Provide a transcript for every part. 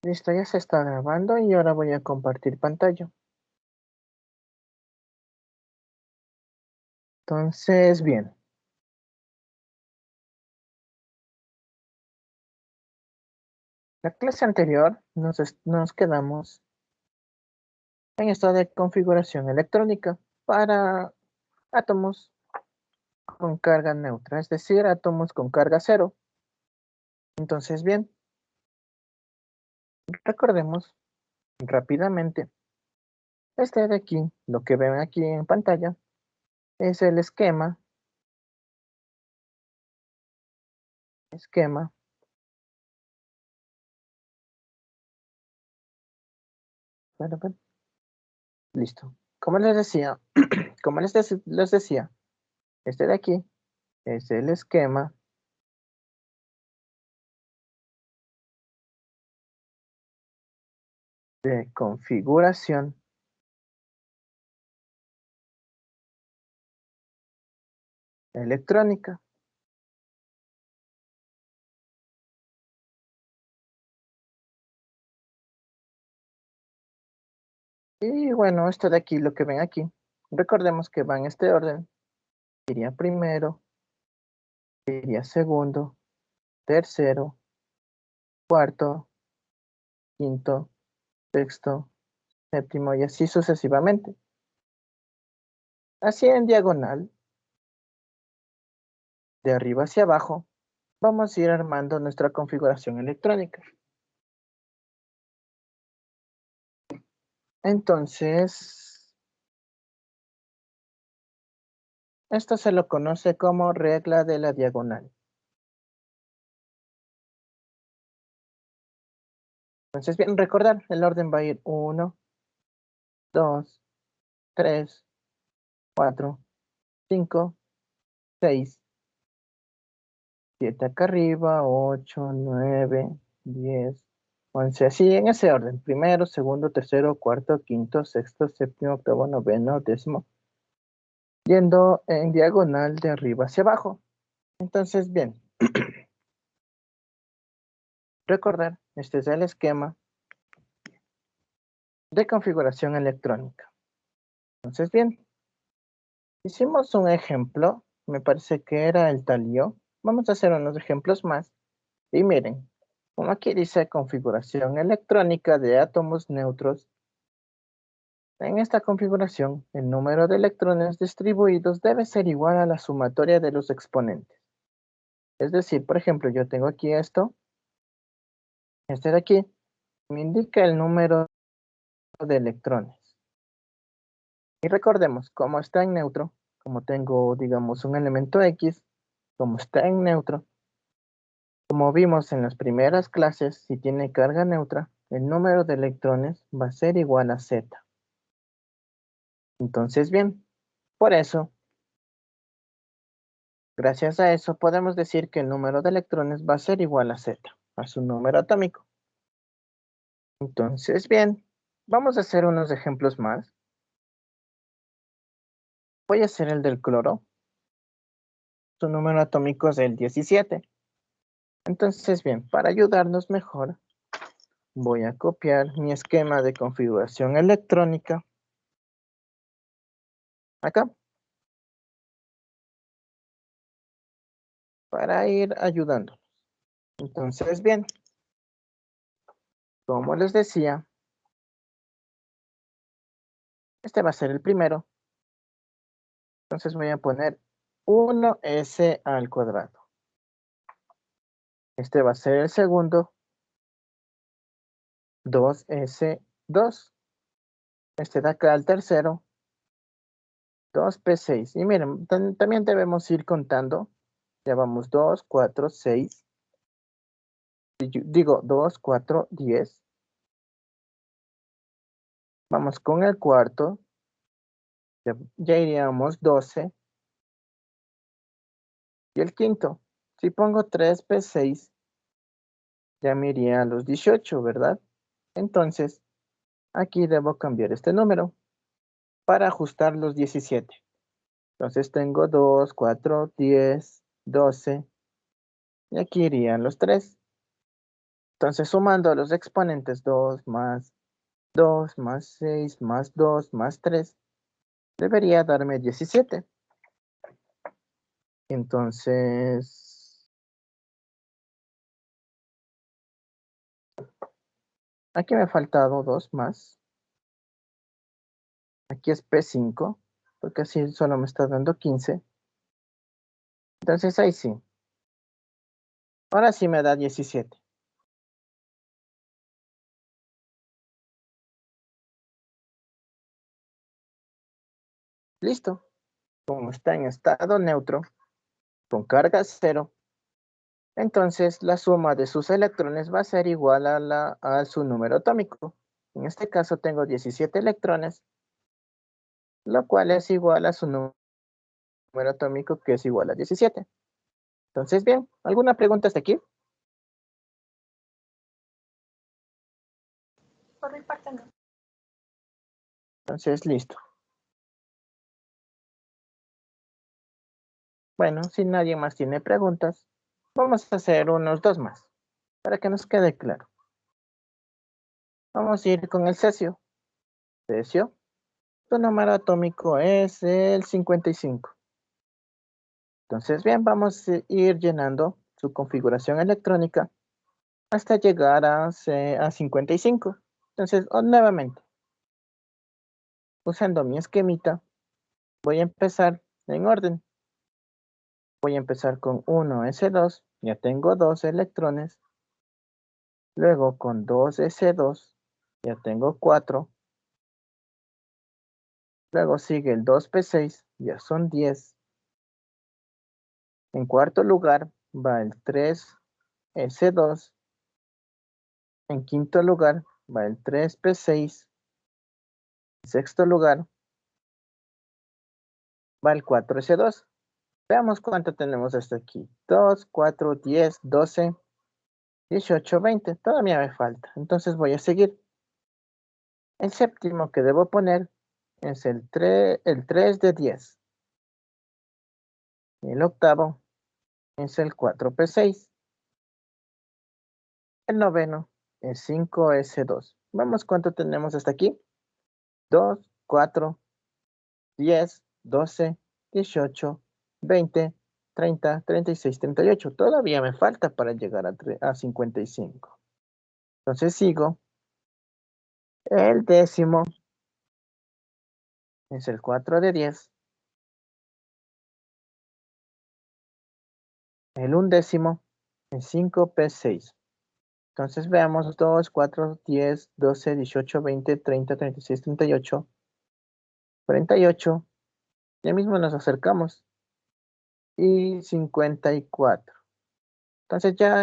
Listo, ya se está grabando y ahora voy a compartir pantalla. Entonces, bien. La clase anterior nos quedamos en esto de configuración electrónica para átomos con carga neutra, es decir, átomos con carga cero. Entonces, bien, recordemos rápidamente. Este de aquí, lo que ven aquí en pantalla, es el esquema bueno, bueno, listo. Como les decía, les decía, este de aquí es el esquema de configuración electrónica. Y bueno, esto de aquí, lo que ven aquí, recordemos que va en este orden. Iría primero, iría segundo, tercero, cuarto, quinto, sexto, séptimo y así sucesivamente. Así en diagonal, de arriba hacia abajo, vamos a ir armando nuestra configuración electrónica. Entonces, esto se lo conoce como regla de la diagonal. Entonces, bien, recordar, el orden va a ir 1, 2, 3, 4, 5, 6, 7 acá arriba, 8, 9, 10, 11, así en ese orden. Primero, segundo, tercero, cuarto, quinto, sexto, séptimo, octavo, noveno, décimo. Yendo en diagonal de arriba hacia abajo. Entonces, bien. Recordar, este es el esquema de configuración electrónica. Entonces, bien. Hicimos un ejemplo, me parece que era el talío. Vamos a hacer unos ejemplos más. Y miren, como aquí dice configuración electrónica de átomos neutros, en esta configuración el número de electrones distribuidos debe ser igual a la sumatoria de los exponentes. Es decir, por ejemplo, yo tengo aquí esto, este de aquí, me indica el número de electrones. Y recordemos, como está en neutro, como tengo, digamos, un elemento X, como está en neutro, como vimos en las primeras clases, si tiene carga neutra, el número de electrones va a ser igual a Z. Entonces, bien, por eso, gracias a eso, podemos decir que el número de electrones va a ser igual a Z, a su número atómico. Entonces, bien, vamos a hacer unos ejemplos más. Voy a hacer el del cloro. Su número atómico es el 17. Entonces, bien, para ayudarnos mejor, voy a copiar mi esquema de configuración electrónica acá, para ir ayudándonos. Entonces, bien, como les decía, este va a ser el primero. Entonces voy a poner 1s al cuadrado. Este va a ser el segundo, 2s2. Este de acá el tercero, 2p6. Y miren, también debemos ir contando. Ya vamos 2, 4, 6. Digo 2, 4, 10. Vamos con el cuarto. Ya iríamos 12. Y el quinto, si pongo 3p6, ya me iría a los 18, ¿verdad? Entonces, aquí debo cambiar este número para ajustar los 17. Entonces tengo 2, 4, 10, 12. Y aquí irían los 3. Entonces, sumando los exponentes 2 más 2 más 6 más 2 más 3, debería darme 17. Entonces, aquí me ha faltado 2 más. Aquí es P5, porque así solo me está dando 15. Entonces ahí sí. Ahora sí me da 17. Listo. Como está en estado neutro, con carga 0, entonces la suma de sus electrones va a ser igual a su número atómico. En este caso tengo 17 electrones, lo cual es igual a su número atómico, que es igual a 17. Entonces, bien, ¿alguna pregunta hasta aquí? Por mi parte no. Entonces, listo. Bueno, si nadie más tiene preguntas, vamos a hacer unos 2 más, para que nos quede claro. Vamos a ir con el cesio. Cesio, su número atómico es el 55. Entonces, bien, vamos a ir llenando su configuración electrónica hasta llegar a 55. Entonces, nuevamente, usando mi esquemita, voy a empezar en orden. Voy a empezar con 1s2, ya tengo 2 electrones. Luego con 2s2, ya tengo 4. Luego sigue el 2p6, ya son 10. En cuarto lugar va el 3s2. En quinto lugar va el 3p6. En sexto lugar va el 4s2. Veamos cuánto tenemos hasta aquí. 2, 4, 10, 12, 18, 20. Todavía me falta. Entonces voy a seguir. El séptimo que debo poner es el 3 de 10. Y el octavo es el 4p6. El noveno es 5s2. Vamos cuánto tenemos hasta aquí. 2, 4, 10, 12, 18, 20, 30, 36, 38. Todavía me falta para llegar a 55. Entonces sigo. El décimo es el 4 de 10. El undécimo es 5p6. Entonces veamos 2, 4, 10, 12, 18, 20, 30, 36, 38, 48. Ya mismo nos acercamos. Y 54. Entonces ya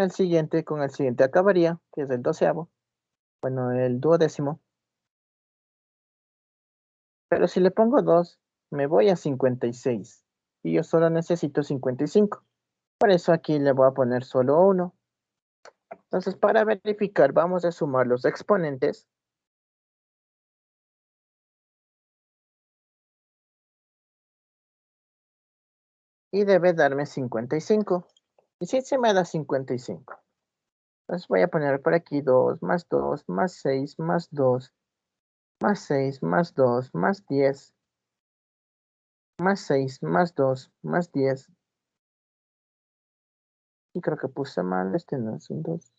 con el siguiente acabaría, que es el doceavo. Bueno, el duodécimo. Pero si le pongo 2, me voy a 56. Y yo solo necesito 55. Por eso aquí le voy a poner solo 1. Entonces, para verificar, vamos a sumar los exponentes. Y debe darme 55. Y sí, se me da 55. Entonces voy a poner por aquí 2, más 2, más 6, más 2, más 6, más 2, más 10, más 6, más 2, más 10. Y creo que puse mal, este no es un 2,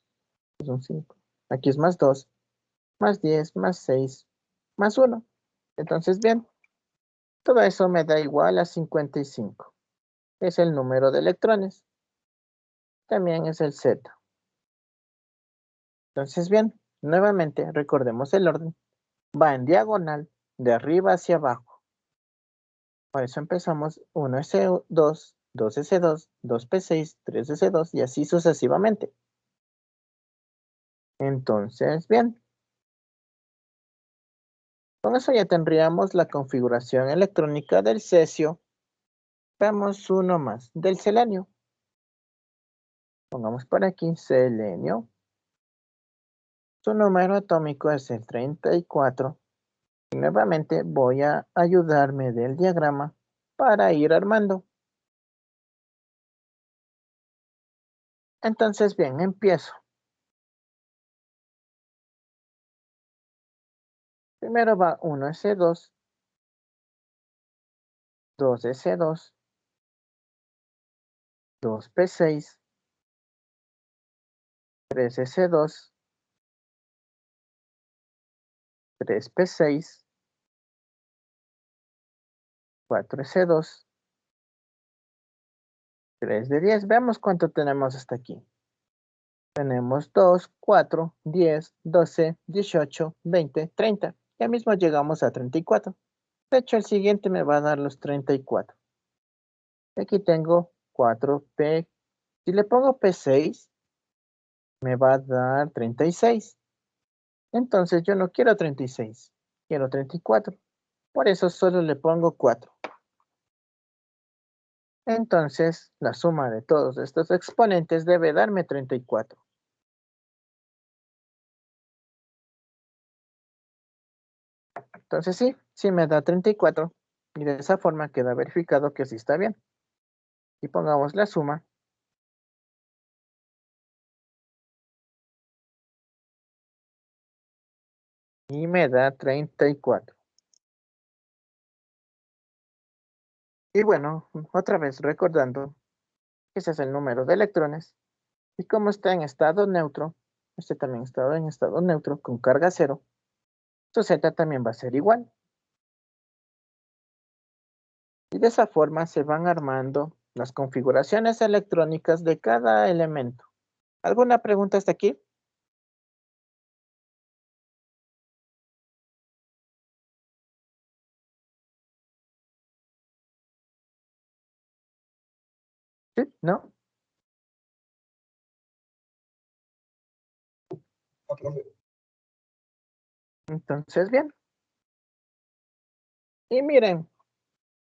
es un 5. Aquí es más 2, más 10, más 6, más 1. Entonces, bien, todo eso me da igual a 55. Es el número de electrones. También es el Z. Entonces, bien, nuevamente recordemos el orden. Va en diagonal, de arriba hacia abajo. Por eso empezamos 1s2, 2s2, 2p6, 3s2 y así sucesivamente. Entonces, bien. Con eso ya tendríamos la configuración electrónica del cesio. Veamos uno más, del selenio. Pongamos por aquí selenio. Su número atómico es el 34. Y nuevamente voy a ayudarme del diagrama para ir armando. Entonces, bien, empiezo. Primero va 1s2, 2s2, 2p6, 3s2, 3p6, 4s2, 3 de 10. Veamos cuánto tenemos hasta aquí. Tenemos 2, 4, 10, 12, 18, 20, 30. Ya mismo llegamos a 34. De hecho, el siguiente me va a dar los 34. Aquí tengo 4p. Si le pongo p6, me va a dar 36. Entonces yo no quiero 36, quiero 34. Por eso solo le pongo 4. Entonces la suma de todos estos exponentes debe darme 34. Entonces sí me da 34. Y de esa forma queda verificado que sí está bien. Y pongamos la suma. Y me da 34. Y bueno, otra vez recordando, ese es el número de electrones. Y como está en estado neutro, este también está en estado neutro con carga cero, su Z también va a ser igual. Y de esa forma se van armando las configuraciones electrónicas de cada elemento. ¿Alguna pregunta hasta aquí? ¿Sí? ¿No? Entonces, bien. Y miren,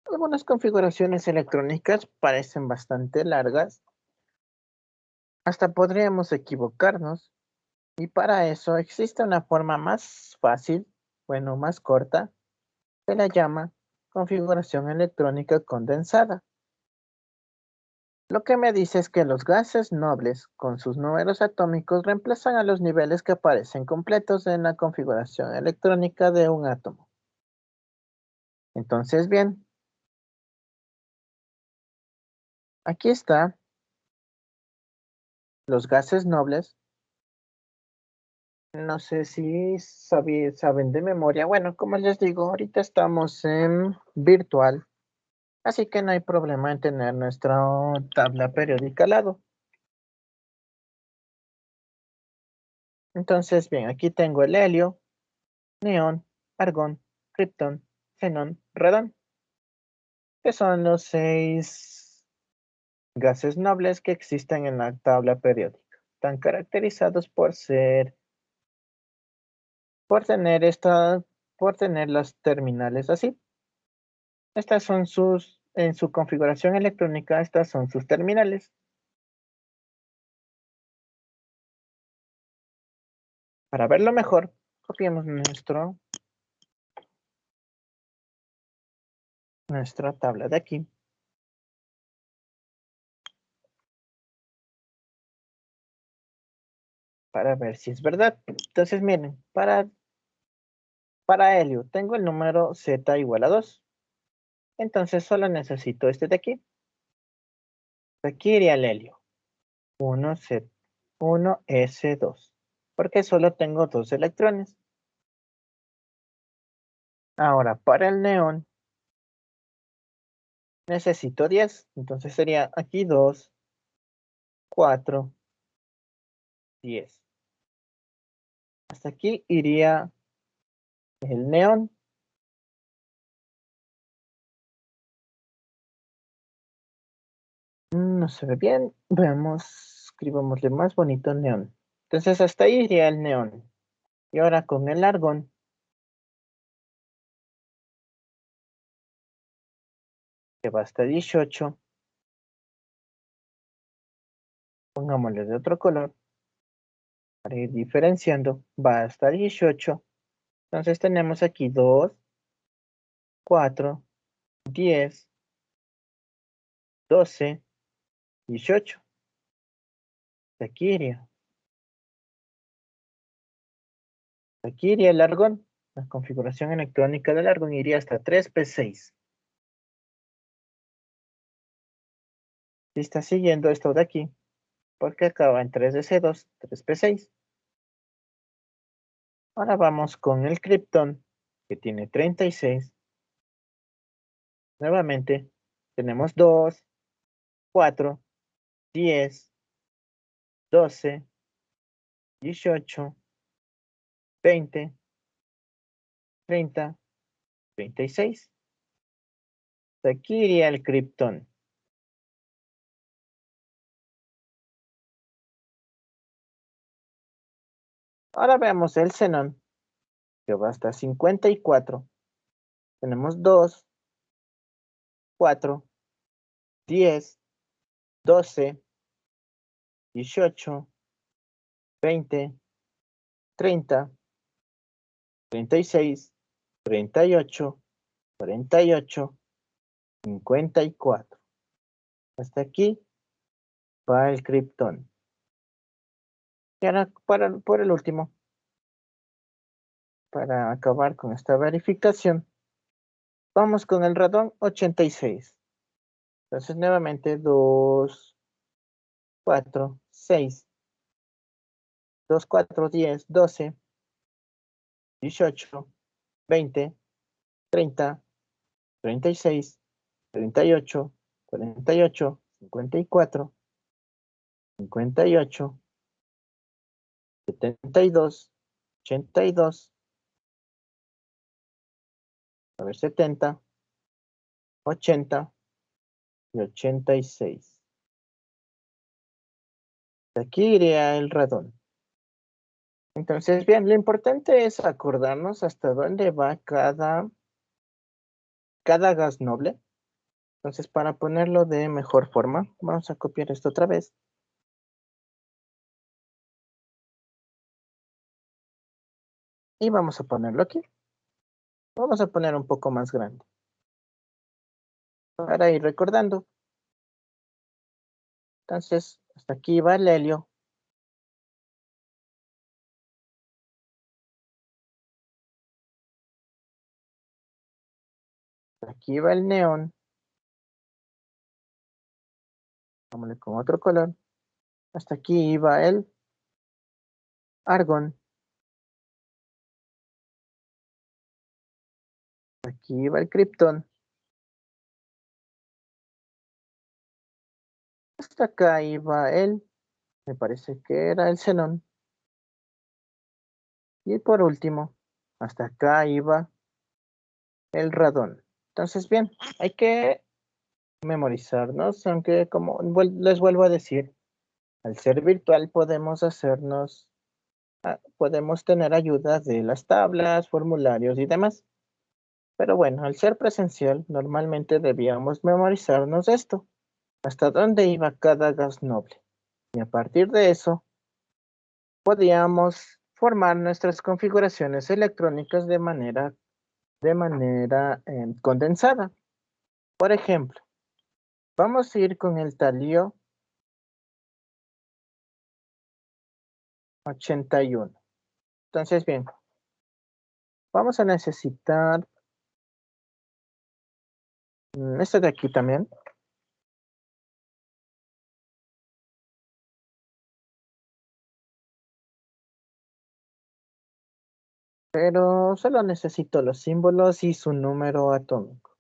algunas configuraciones electrónicas parecen bastante largas. Hasta podríamos equivocarnos. Y para eso existe una forma más fácil, bueno, más corta, se la llama configuración electrónica condensada. Lo que me dice es que los gases nobles con sus números atómicos reemplazan a los niveles que aparecen completos en la configuración electrónica de un átomo. Entonces, bien, aquí está los gases nobles. No sé si saben de memoria. Bueno, como les digo, ahorita estamos en virtual, así que no hay problema en tener nuestra tabla periódica al lado. Entonces, bien, aquí tengo el helio, neón, argón, criptón, xenón, radón, que son los 6 gases nobles que existen en la tabla periódica. Están caracterizados por tener las terminales así. Estas son en su configuración electrónica, estas son sus terminales. Para verlo mejor, copiemos nuestra tabla de aquí. Para ver si es verdad. Entonces, miren, para helio tengo el número Z igual a 2. Entonces solo necesito este de aquí. Aquí iría el helio. 1s2. Porque solo tengo 2 electrones. Ahora, para el neón, necesito 10. Entonces sería aquí 2, 4, 10. Hasta aquí iría el neón. No se ve bien. Veamos, escribámosle más bonito neón. Entonces hasta ahí iría el neón. Y ahora con el argón, que va hasta 18. Pongámosle de otro color para ir diferenciando. Va hasta 18. Entonces tenemos aquí 2, 4, 10, 12, 18. Aquí iría el argón. La configuración electrónica del argón iría hasta 3p6. Si está siguiendo esto de aquí, porque acaba en 3dc2, 3p6. Ahora vamos con el criptón, que tiene 36. Nuevamente, tenemos 2, 4, 10, 12, 18, 20, 30, 36. Aquí iría el criptón. Ahora veamos el xenón, que va hasta 54. Tenemos 2, 4, 10, 12, 18, 20, 30, 36, 38, 48, 54. Hasta aquí va el criptón. Y ahora por el último, para acabar con esta verificación, vamos con el radón 86. Entonces nuevamente 2, 4, 6, 2, 4, 10, 12, 18, 20, 30, 36, 38, 48, 54, 58, 72, 82, a ver, 70, 80 y 86. Aquí iría el radón. Entonces, bien, lo importante es acordarnos hasta dónde va cada gas noble. Entonces, para ponerlo de mejor forma, vamos a copiar esto otra vez. Y vamos a ponerlo aquí. Vamos a poner un poco más grande. Para ir recordando. Entonces, hasta aquí va el helio. Hasta aquí va el neón. Vámonos con otro color. Hasta aquí va el argón. Aquí va el criptón. Hasta acá iba el, me parece que era el xenón. Y por último, hasta acá iba el radón. Entonces, bien, hay que memorizarnos, aunque como les vuelvo a decir, al ser virtual podemos podemos tener ayuda de las tablas, formularios y demás. Pero bueno, al ser presencial, normalmente debíamos memorizarnos esto, hasta dónde iba cada gas noble. Y a partir de eso, podíamos formar nuestras configuraciones electrónicas de manera condensada. Por ejemplo, vamos a ir con el talío 81. Entonces, bien, vamos a necesitar este de aquí también. Pero solo necesito los símbolos y su número atómico.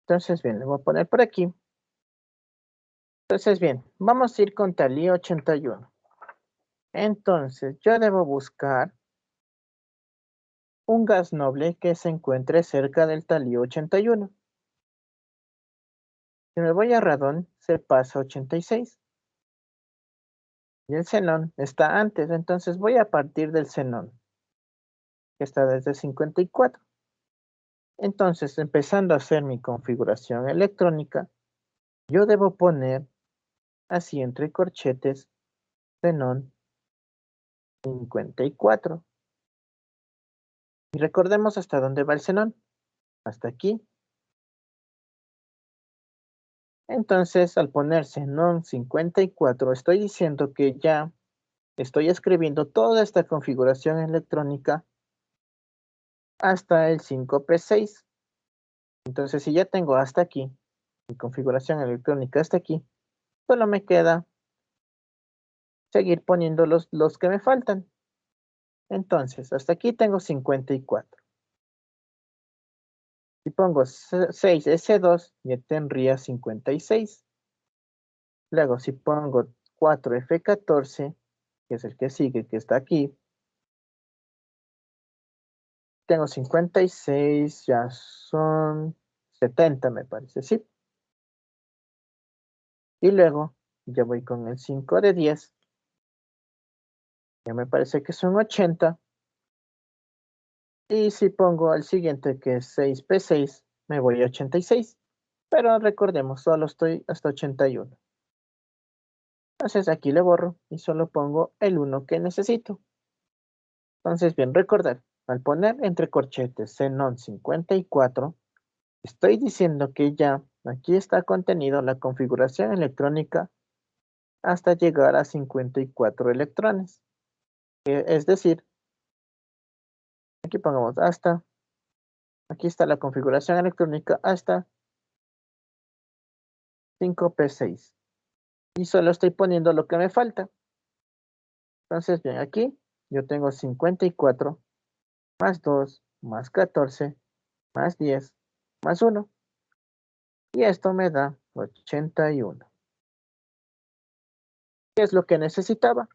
Entonces, bien, le voy a poner por aquí. Entonces, bien, vamos a ir con talío 81. Entonces, yo debo buscar un gas noble que se encuentre cerca del talío 81. Si me voy a radón, se pasa 86. Y el xenón está antes, entonces voy a partir del xenón, que está desde 54. Entonces, empezando a hacer mi configuración electrónica, yo debo poner así entre corchetes xenón 54. Y recordemos hasta dónde va el xenón. Hasta aquí. Entonces, al poner xenón 54, estoy diciendo que ya estoy escribiendo toda esta configuración electrónica hasta el 5P6. Entonces, si ya tengo hasta aquí, mi configuración electrónica hasta aquí, solo me queda seguir poniendo los que me faltan. Entonces, hasta aquí tengo 54. Si pongo 6S2, ya tendría 56. Luego, si pongo 4F14, que es el que sigue, que está aquí, tengo 56, ya son 70, me parece, sí. Y luego, ya voy con el 5 de 10, ya me parece que son 80. Y si pongo el siguiente, que es 6P6, me voy a 86. Pero recordemos, solo estoy hasta 81. Entonces aquí le borro y solo pongo el 1 que necesito. Entonces, bien, recordar, al poner entre corchetes xenón 54, estoy diciendo que ya aquí está contenido la configuración electrónica hasta llegar a 54 electrones. Es decir, aquí pongamos hasta, aquí está la configuración electrónica hasta 5P6. Y solo estoy poniendo lo que me falta. Entonces, bien, aquí yo tengo 54 más 2 más 14 más 10 más 1. Y esto me da 81. ¿Qué es lo que necesitaba?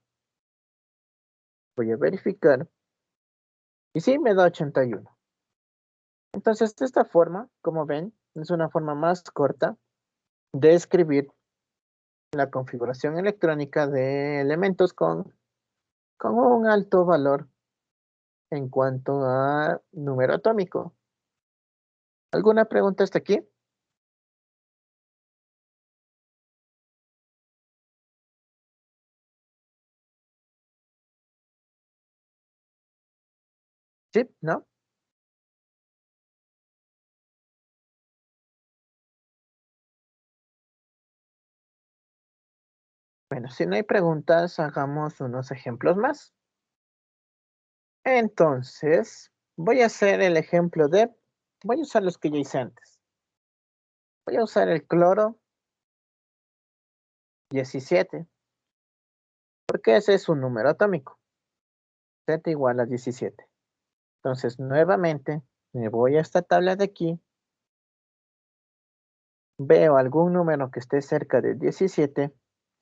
Voy a verificar. Y sí, me da 81. Entonces, de esta forma, como ven, es una forma más corta de escribir la configuración electrónica de elementos con un alto valor en cuanto a número atómico. ¿Alguna pregunta hasta aquí? ¿Sí? ¿No? Bueno, si no hay preguntas, hagamos unos ejemplos más. Entonces, voy a hacer el ejemplo voy a usar los que ya hice antes. Voy a usar el cloro 17, porque ese es un número atómico. Z igual a 17. Entonces, nuevamente, me voy a esta tabla de aquí. Veo algún número que esté cerca de 17.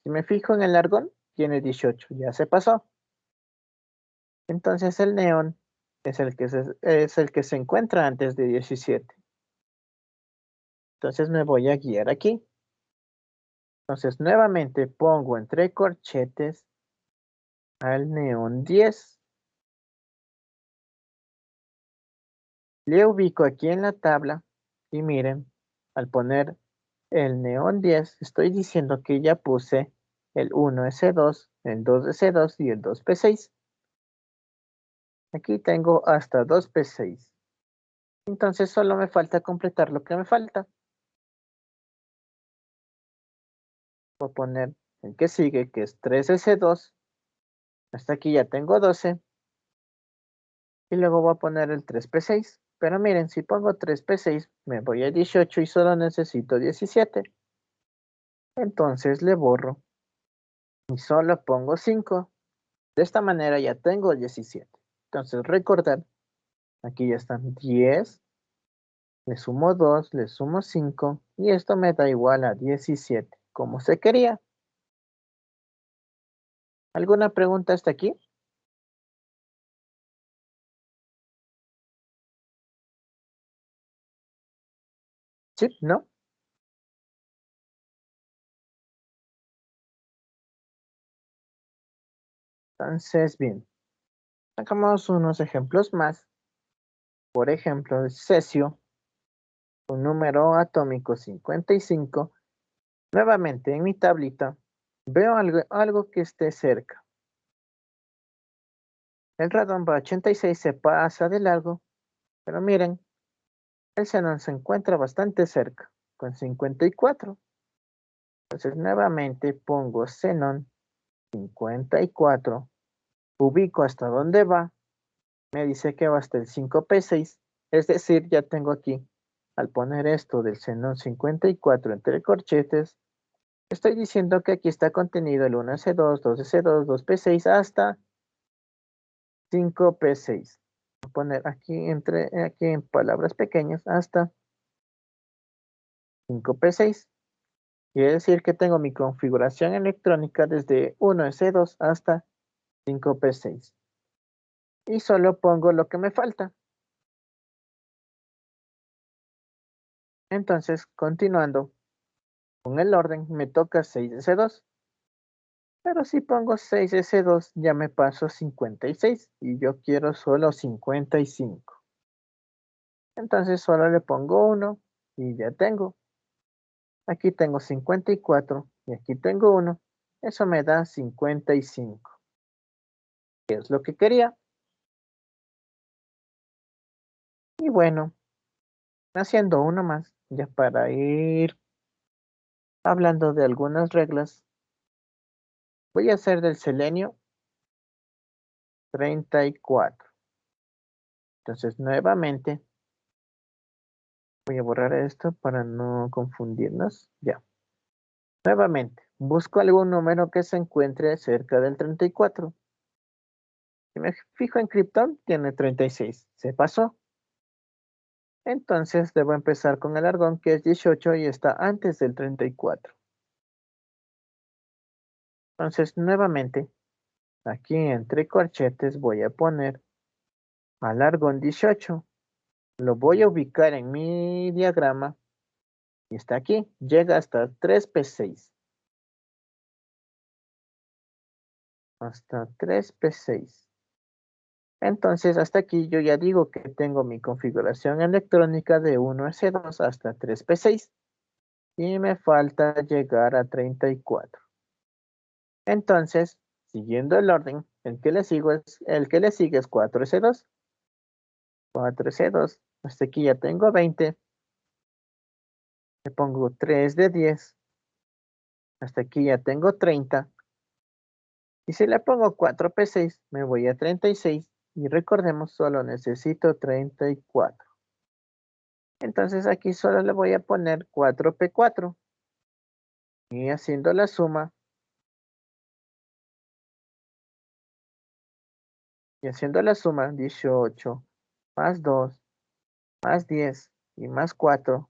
Si me fijo en el argón, tiene 18, ya se pasó. Entonces el neón es el que se encuentra antes de 17. Entonces me voy a guiar aquí. Entonces nuevamente pongo entre corchetes al neón 10. Le ubico aquí en la tabla y miren, al poner el neón 10, estoy diciendo que ya puse el 1S2, el 2S2 y el 2P6. Aquí tengo hasta 2P6. Entonces solo me falta completar lo que me falta. Voy a poner el que sigue, que es 3S2. Hasta aquí ya tengo 12. Y luego voy a poner el 3P6. Pero miren, si pongo 3P6, me voy a 18 y solo necesito 17. Entonces le borro y solo pongo 5. De esta manera ya tengo 17. Entonces recordar, aquí ya están 10. Le sumo 2, le sumo 5. Y esto me da igual a 17, como se quería. ¿Alguna pregunta hasta aquí? ¿Sí? ¿No? Entonces, bien. Hagamos unos ejemplos más. Por ejemplo, el cesio, un número atómico 55. Nuevamente en mi tablita veo algo que esté cerca. El radón va a 86, se pasa de largo, pero miren, el xenón se encuentra bastante cerca, con 54. Entonces nuevamente pongo xenón 54, ubico hasta dónde va, me dice que va hasta el 5p6, es decir, ya tengo aquí, al poner esto del xenón 54 entre corchetes, estoy diciendo que aquí está contenido el 1s2, 2s2, 2p6 hasta 5p6. Voy a poner aquí en palabras pequeñas hasta 5p6. Quiere decir que tengo mi configuración electrónica desde 1s2 hasta 5p6. Y solo pongo lo que me falta. Entonces, continuando con el orden, me toca 6s2. Pero si pongo 6s2, ya me paso 56 y yo quiero solo 55. Entonces solo le pongo 1 y ya tengo. Aquí tengo 54 y aquí tengo 1. Eso me da 55. ¿Qué es lo que quería? Y bueno, haciendo uno más, ya para ir hablando de algunas reglas, voy a hacer del selenio 34. Entonces nuevamente voy a borrar esto para no confundirnos. Ya. Nuevamente, busco algún número que se encuentre cerca del 34. Si me fijo en Krypton, tiene 36. Se pasó. Entonces debo empezar con el argón, que es 18 y está antes del 34. Entonces, nuevamente, aquí entre corchetes voy a poner al argón 18. Lo voy a ubicar en mi diagrama y está aquí. Llega hasta 3p6. Hasta 3p6. Entonces, hasta aquí yo ya digo que tengo mi configuración electrónica de 1s2 hasta 3p6. Y me falta llegar a 34. Entonces, siguiendo el orden, el que le sigue es 4s2. 4s2. Hasta aquí ya tengo 20. Le pongo 3 de 10. Hasta aquí ya tengo 30. Y si le pongo 4p6, me voy a 36. Y recordemos, solo necesito 34. Entonces aquí solo le voy a poner 4p4. Y haciendo la suma. Y haciendo la suma, 18 más 2 más 10 y más 4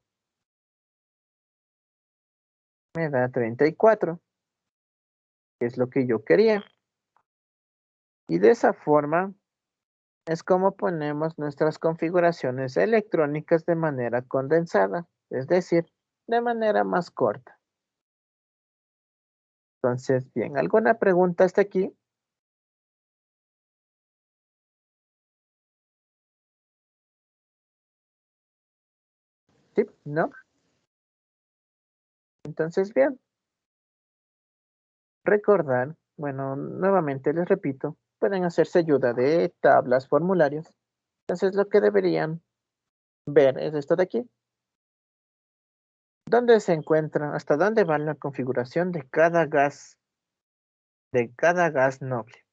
me da 34, que es lo que yo quería. Y de esa forma es como ponemos nuestras configuraciones electrónicas de manera condensada, es decir, de manera más corta. Entonces, bien, ¿alguna pregunta hasta aquí? ¿Sí? ¿No? Entonces, bien, recordar, bueno, nuevamente les repito, pueden hacerse ayuda de tablas, formularios. Entonces, lo que deberían ver es esto de aquí. ¿Dónde se encuentra? ¿Hasta dónde va la configuración de cada gas noble?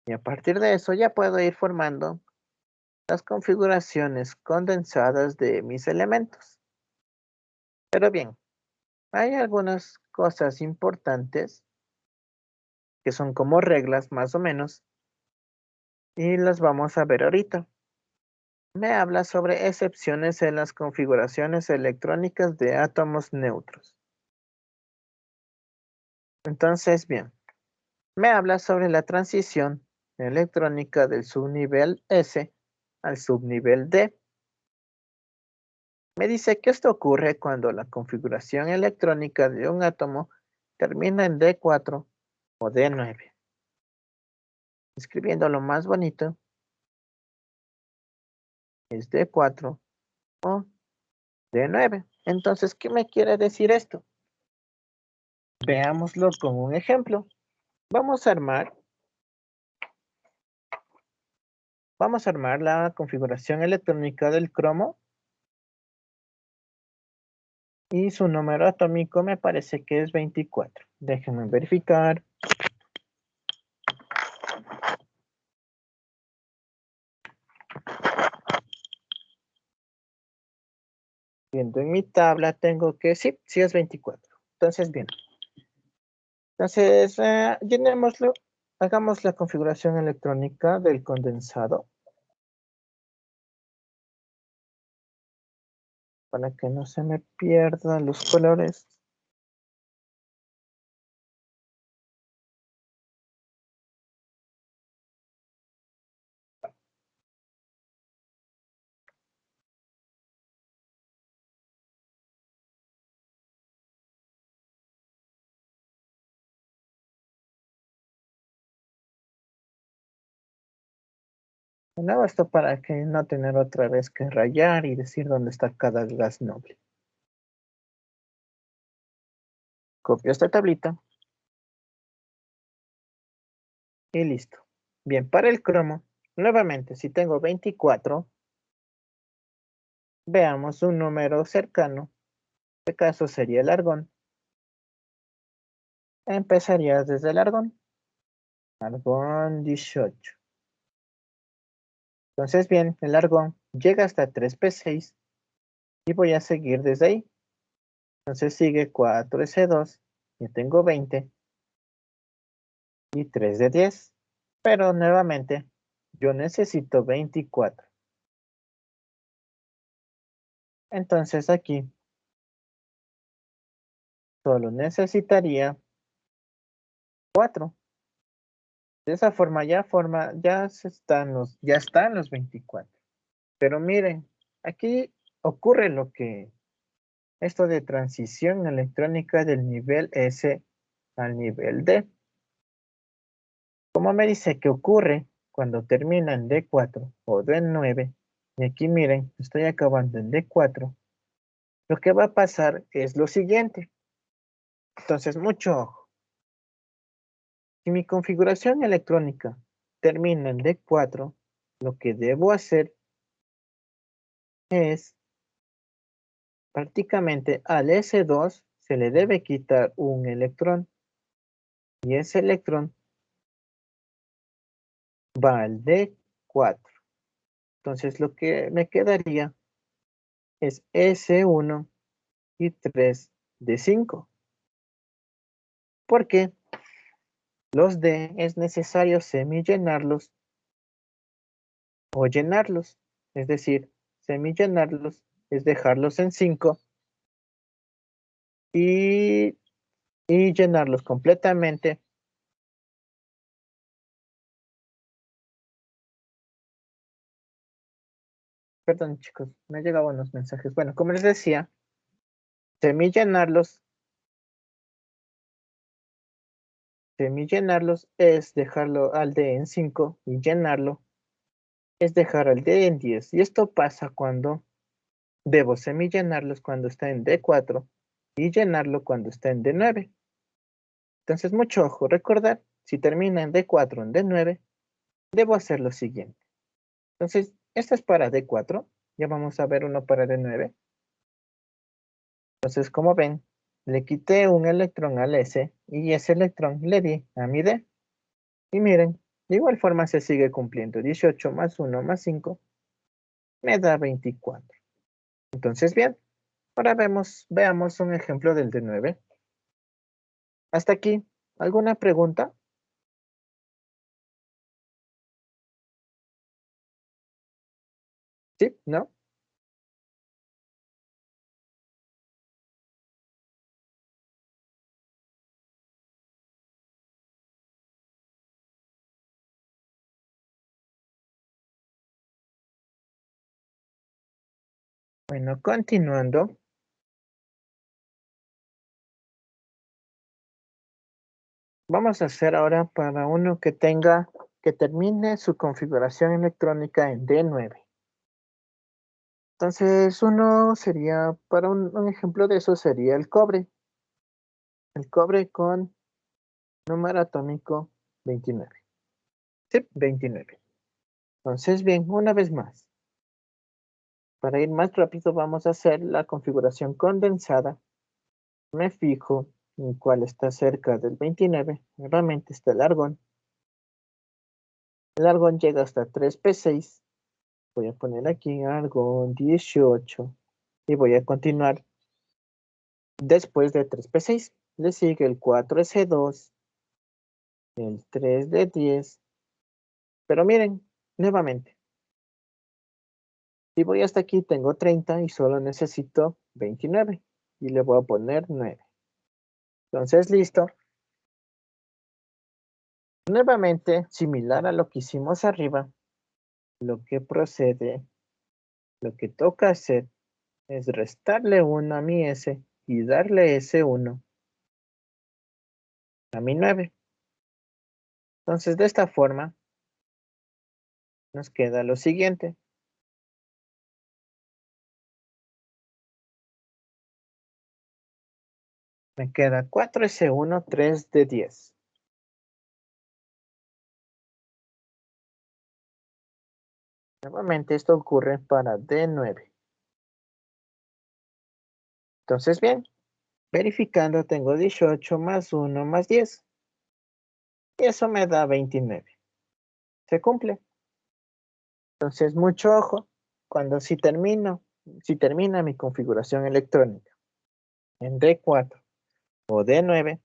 Y a partir de eso ya puedo ir formando las configuraciones condensadas de mis elementos. Pero bien, hay algunas cosas importantes que son como reglas más o menos y las vamos a ver ahorita. Me habla sobre excepciones en las configuraciones electrónicas de átomos neutros. Entonces, bien, me habla sobre la transición electrónica del subnivel S al subnivel D. Me dice que esto ocurre cuando la configuración electrónica de un átomo termina en D4 o D9. Escribiendo lo más bonito, es D4 o D9. Entonces, ¿qué me quiere decir esto? Veámoslo con un ejemplo. Vamos a armar Vamos a armar la configuración electrónica del cromo. Y su número atómico me parece que es 24. Déjenme verificar. Viendo en mi tabla tengo que sí es 24. Entonces, bien. Entonces, llenémoslo. Hagamos la configuración electrónica del condensado. Para que no se me pierdan los colores. Bueno, esto para que no tener otra vez que rayar y decir dónde está cada gas noble. Copio esta tablita. Y listo. Bien, para el cromo, nuevamente, si tengo 24, veamos un número cercano. En este caso sería el argón. Empezaría desde el argón. Argón 18. Entonces, bien, el argón llega hasta 3p6 y voy a seguir desde ahí. Entonces sigue 4s2, ya tengo 20 y 3 de 10. Pero nuevamente, yo necesito 24. Entonces aquí solo necesitaría 4. De esa forma ya están los 24. Pero miren, aquí ocurre esto de transición electrónica del nivel S al nivel D. Como me dice que ocurre cuando termina en D4 o D9, y aquí miren, estoy acabando en D4, lo que va a pasar es lo siguiente. Entonces, mucho ojo. Si mi configuración electrónica termina en D4, lo que debo hacer es prácticamente al S2 se le debe quitar un electrón y ese electrón va al D4. Entonces lo que me quedaría es S1 y 3 de 5. Porque los D es necesario semillenarlos o llenarlos. Es decir, semillenarlos es dejarlos en 5 y llenarlos completamente. Perdón, chicos, me han llegado unos mensajes. Bueno, como les decía, semillenarlos es dejarlo al D en 5 y llenarlo es dejar al D en 10. Y esto pasa cuando debo semillenarlos cuando está en D4 y llenarlo cuando está en D9. Entonces, mucho ojo, recordar, si termina en D4 o en D9, debo hacer lo siguiente. Entonces, esta es para D4, ya vamos a ver uno para D9. Entonces, como ven, le quité un electrón al S y ese electrón le di a mi D. Y miren, de igual forma se sigue cumpliendo. 18 más 1 más 5 me da 24. Entonces, bien, ahora veamos un ejemplo del D9. Hasta aquí, ¿alguna pregunta? ¿Sí? ¿No? Bueno, continuando. Vamos a hacer ahora para uno que termine su configuración electrónica en D9. Entonces, uno sería, para un ejemplo de eso sería el cobre. El cobre con número atómico 29. Sí, 29. Entonces, bien, una vez más. Para ir más rápido, vamos a hacer la configuración condensada. Me fijo en cuál está cerca del 29. Nuevamente está el argón. El argón llega hasta 3p6. Voy a poner aquí argón 18. Y voy a continuar después de 3p6. Le sigue el 4s2. El 3d10. Pero miren, nuevamente. Si voy hasta aquí, tengo 30 y solo necesito 29. Y le voy a poner 9. Entonces, listo. Nuevamente, similar a lo que hicimos arriba, lo que procede, lo que toca hacer es restarle 1 a mi S y darle ese 1 a mi 9. Entonces, de esta forma, nos queda lo siguiente. Me queda 4S1, 3D10. Nuevamente, esto ocurre para D9. Entonces, bien, verificando, tengo 18 más 1 más 10. Y eso me da 29. Se cumple. Entonces, mucho ojo, cuando si termina mi configuración electrónica en D4 o D9,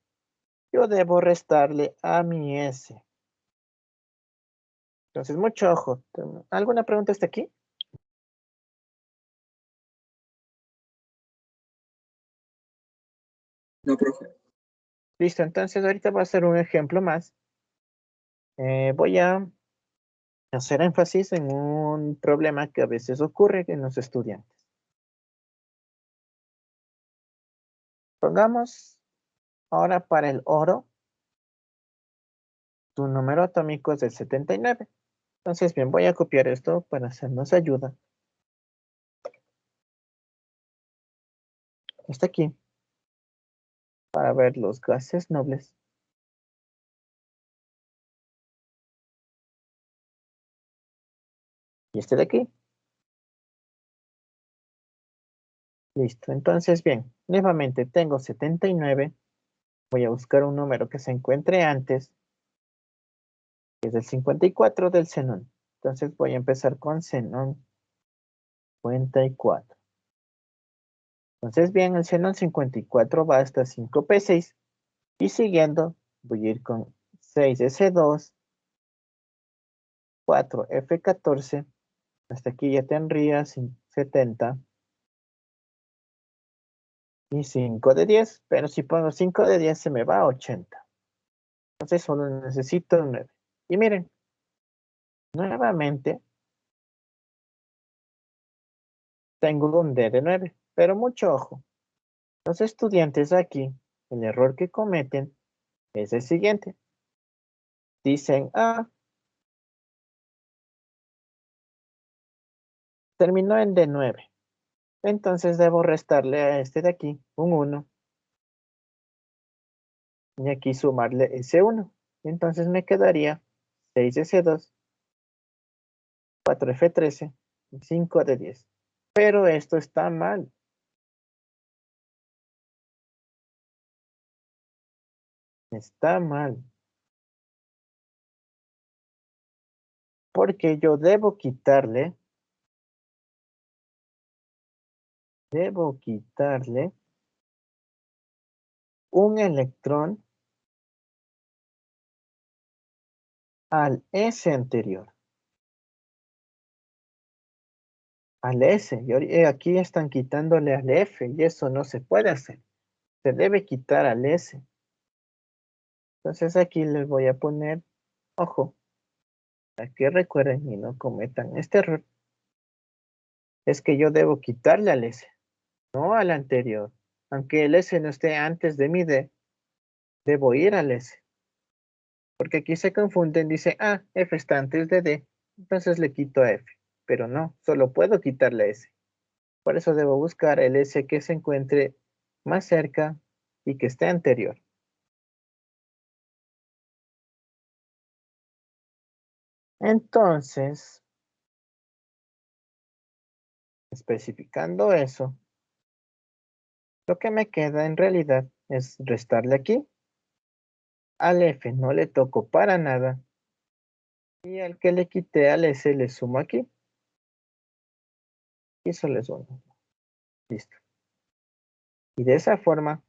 yo debo restarle a mi S. Entonces, mucho ojo. ¿Alguna pregunta hasta aquí? No, profe. Listo, entonces ahorita voy a hacer un ejemplo más. Voy a hacer énfasis en un problema que a veces ocurre en los estudiantes. Pongamos ahora para el oro, su número atómico es el 79. Entonces, bien, voy a copiar esto para hacernos ayuda. Hasta aquí, para ver los gases nobles. Y este de aquí. Listo, entonces, bien, nuevamente tengo 79. Voy a buscar un número que se encuentre antes, que es el 54 del xenón. Entonces voy a empezar con xenón 54. Entonces, bien, el xenón 54 va hasta 5p6. Y siguiendo, voy a ir con 6s2, 4f14. Hasta aquí ya tendría 70. Y 5 de 10. Pero si pongo 5 de 10 se me va a 80. Entonces solo necesito 9. Y miren, nuevamente tengo un D de 9. Pero mucho ojo. Los estudiantes aquí, el error que cometen es el siguiente. Dicen, terminó en D9. Entonces debo restarle a este de aquí un 1. Y aquí sumarle ese 1. Entonces me quedaría 6s2, 4f13, 5 de 10. Pero esto está mal. Está mal. Porque yo debo quitarle un electrón al S anterior. Al S. Y aquí están quitándole al F y eso no se puede hacer. Se debe quitar al S. Entonces aquí les voy a poner, ojo, para que recuerden y no cometan este error. Es que yo debo quitarle al S, no al anterior. Aunque el S no esté antes de mi D, debo ir al S. Porque aquí se confunden, dice, F está antes de D, entonces le quito a F. Pero no, solo puedo quitarle S. Por eso debo buscar el S que se encuentre más cerca y que esté anterior. Entonces, Especificando eso, lo que me queda en realidad es restarle aquí. Al F no le toco para nada. Y al que le quité al S le sumo aquí. Y eso le sumo. Listo. Y de esa forma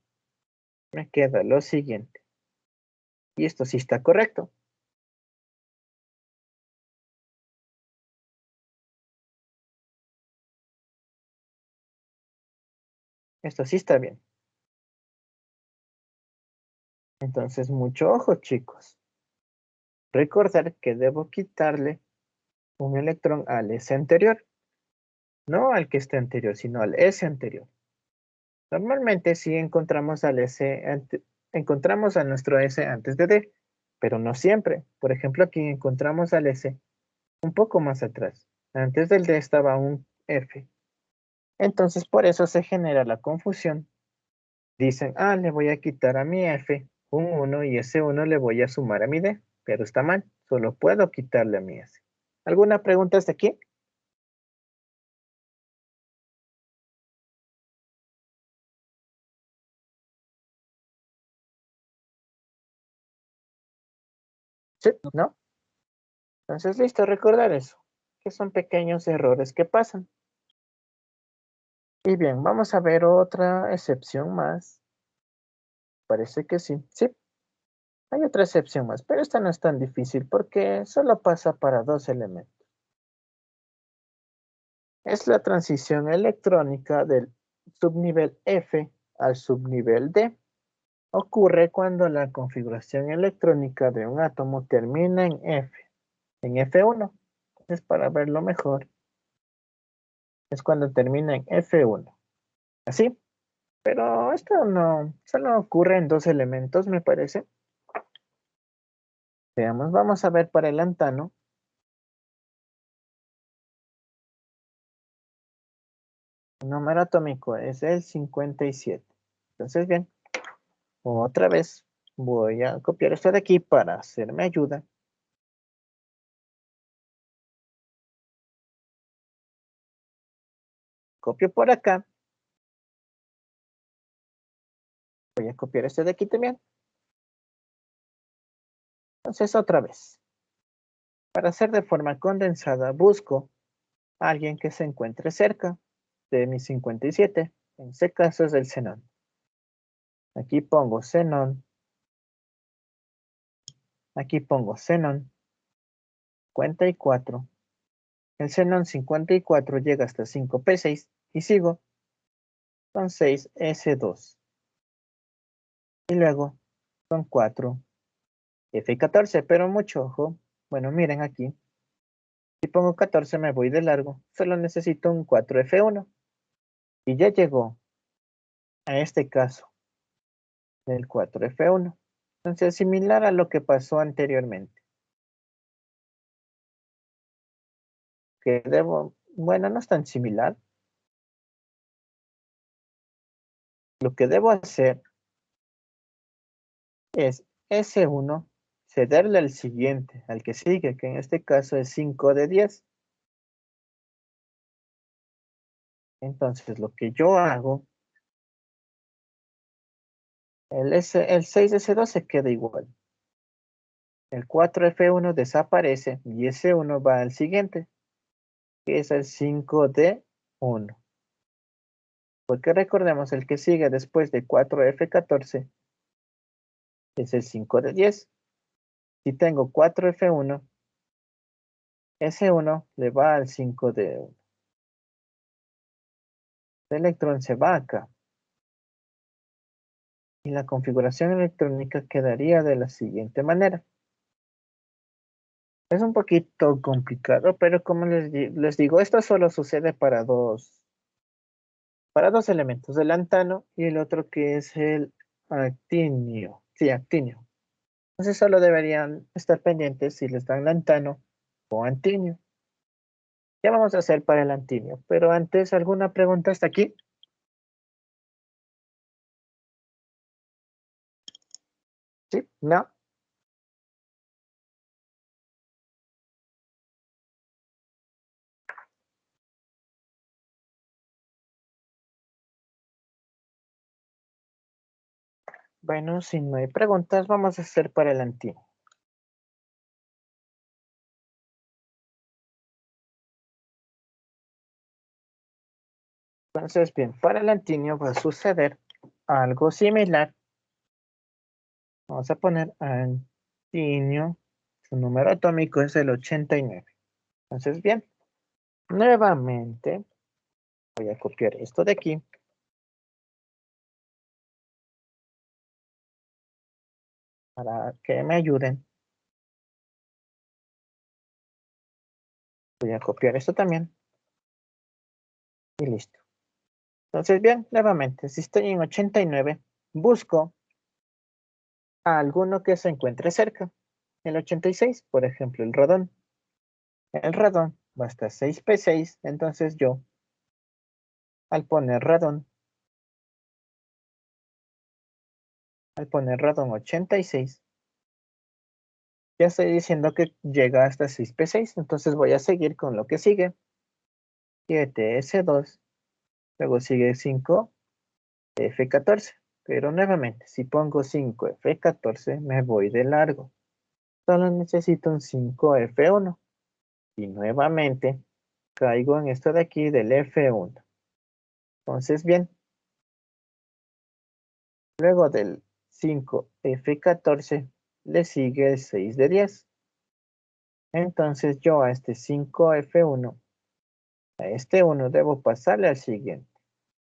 me queda lo siguiente. Y esto sí está correcto. Esto sí está bien. Entonces, mucho ojo, chicos. Recordar que debo quitarle un electrón al S anterior. No al que esté anterior, sino al S anterior. Normalmente sí encontramos al encontramos a nuestro S antes de D, pero no siempre. Por ejemplo, aquí encontramos al S un poco más atrás. Antes del D estaba un F. Entonces, por eso se genera la confusión. Dicen, le voy a quitar a mi F un 1 y ese 1 le voy a sumar a mi D, pero está mal, solo puedo quitarle a mi S. ¿Alguna pregunta hasta aquí? Sí, ¿no? Entonces, listo, recordar eso, que son pequeños errores que pasan. Y bien, vamos a ver otra excepción más. Parece que sí. Sí, hay otra excepción más, pero esta no es tan difícil porque solo pasa para dos elementos. Es la transición electrónica del subnivel F al subnivel D. Ocurre cuando la configuración electrónica de un átomo termina en F1. Entonces, para verlo mejor, es cuando termina en F1. Así, pero esto no, solo ocurre en dos elementos, me parece. Veamos, vamos a ver para el lantano. El número atómico es el 57. Entonces, bien, otra vez voy a copiar esto de aquí para hacerme ayuda. Copio por acá. Voy a copiar este de aquí también. Entonces, otra vez. Para hacer de forma condensada, busco a alguien que se encuentre cerca de mi 57. En este caso es el xenón. Aquí pongo xenón. Aquí pongo xenón 54. El xenón 54 llega hasta 5p6 y sigo con 6s2. Y luego con 4 F14, pero mucho ojo. Bueno, miren aquí. Si pongo 14 me voy de largo. Solo necesito un 4F1. Y ya llegó a este caso del 4F1. Entonces, similar a lo que pasó anteriormente. Bueno, no es tan similar. Lo que debo hacer es S1, cederle al siguiente, al que sigue, que en este caso es 5 de 10. Entonces, lo que yo hago, el 6S2 se queda igual. El 4F1 desaparece y S1 va al siguiente, que es el 5D1. Porque recordemos, el que sigue después de 4F14 es el 5D10. Si tengo 4F1, S1 le va al 5D1. El electrón se va acá. Y la configuración electrónica quedaría de la siguiente manera. Es un poquito complicado, pero como les digo, esto solo sucede para dos elementos, el lantano y el otro que es el actinio. Sí, actinio. Entonces solo deberían estar pendientes si les dan lantano o antinio. Ya vamos a hacer para el antinio, pero antes, ¿alguna pregunta hasta aquí? ¿Sí? ¿No? Bueno, si no hay preguntas, vamos a hacer para el antiguo. Entonces, bien, para el antinio va a suceder algo similar. Vamos a poner antinio, su número atómico es el 89. Entonces, bien, nuevamente voy a copiar esto de aquí. Para que me ayuden. Voy a copiar esto también. Y listo. Entonces, bien, nuevamente, si estoy en 89, busco a alguno que se encuentre cerca. El 86, por ejemplo, el radón. El radón va hasta 6p6, entonces yo, al poner radón 86, ya estoy diciendo que llega hasta 6p6, entonces voy a seguir con lo que sigue. 7s2, luego sigue 5f14, pero nuevamente, si pongo 5f14, me voy de largo. Solo necesito un 5f1. Y nuevamente caigo en esto de aquí del F1. Entonces, bien, luego del 5F14 le sigue el 6 de 10. Entonces yo a este 5F1, a este 1 debo pasarle al siguiente,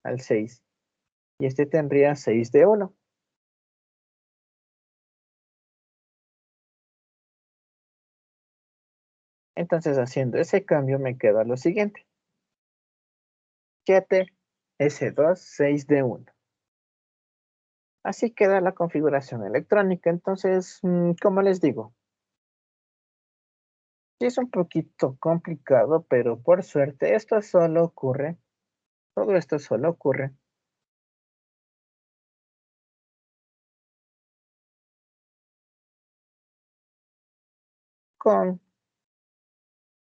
al 6. Y este tendría 6 de 1. Entonces haciendo ese cambio me queda lo siguiente. 7S2, 6 de 1. Así queda la configuración electrónica. Entonces, como les digo, sí es un poquito complicado, pero por suerte esto solo ocurre, todo esto solo ocurre con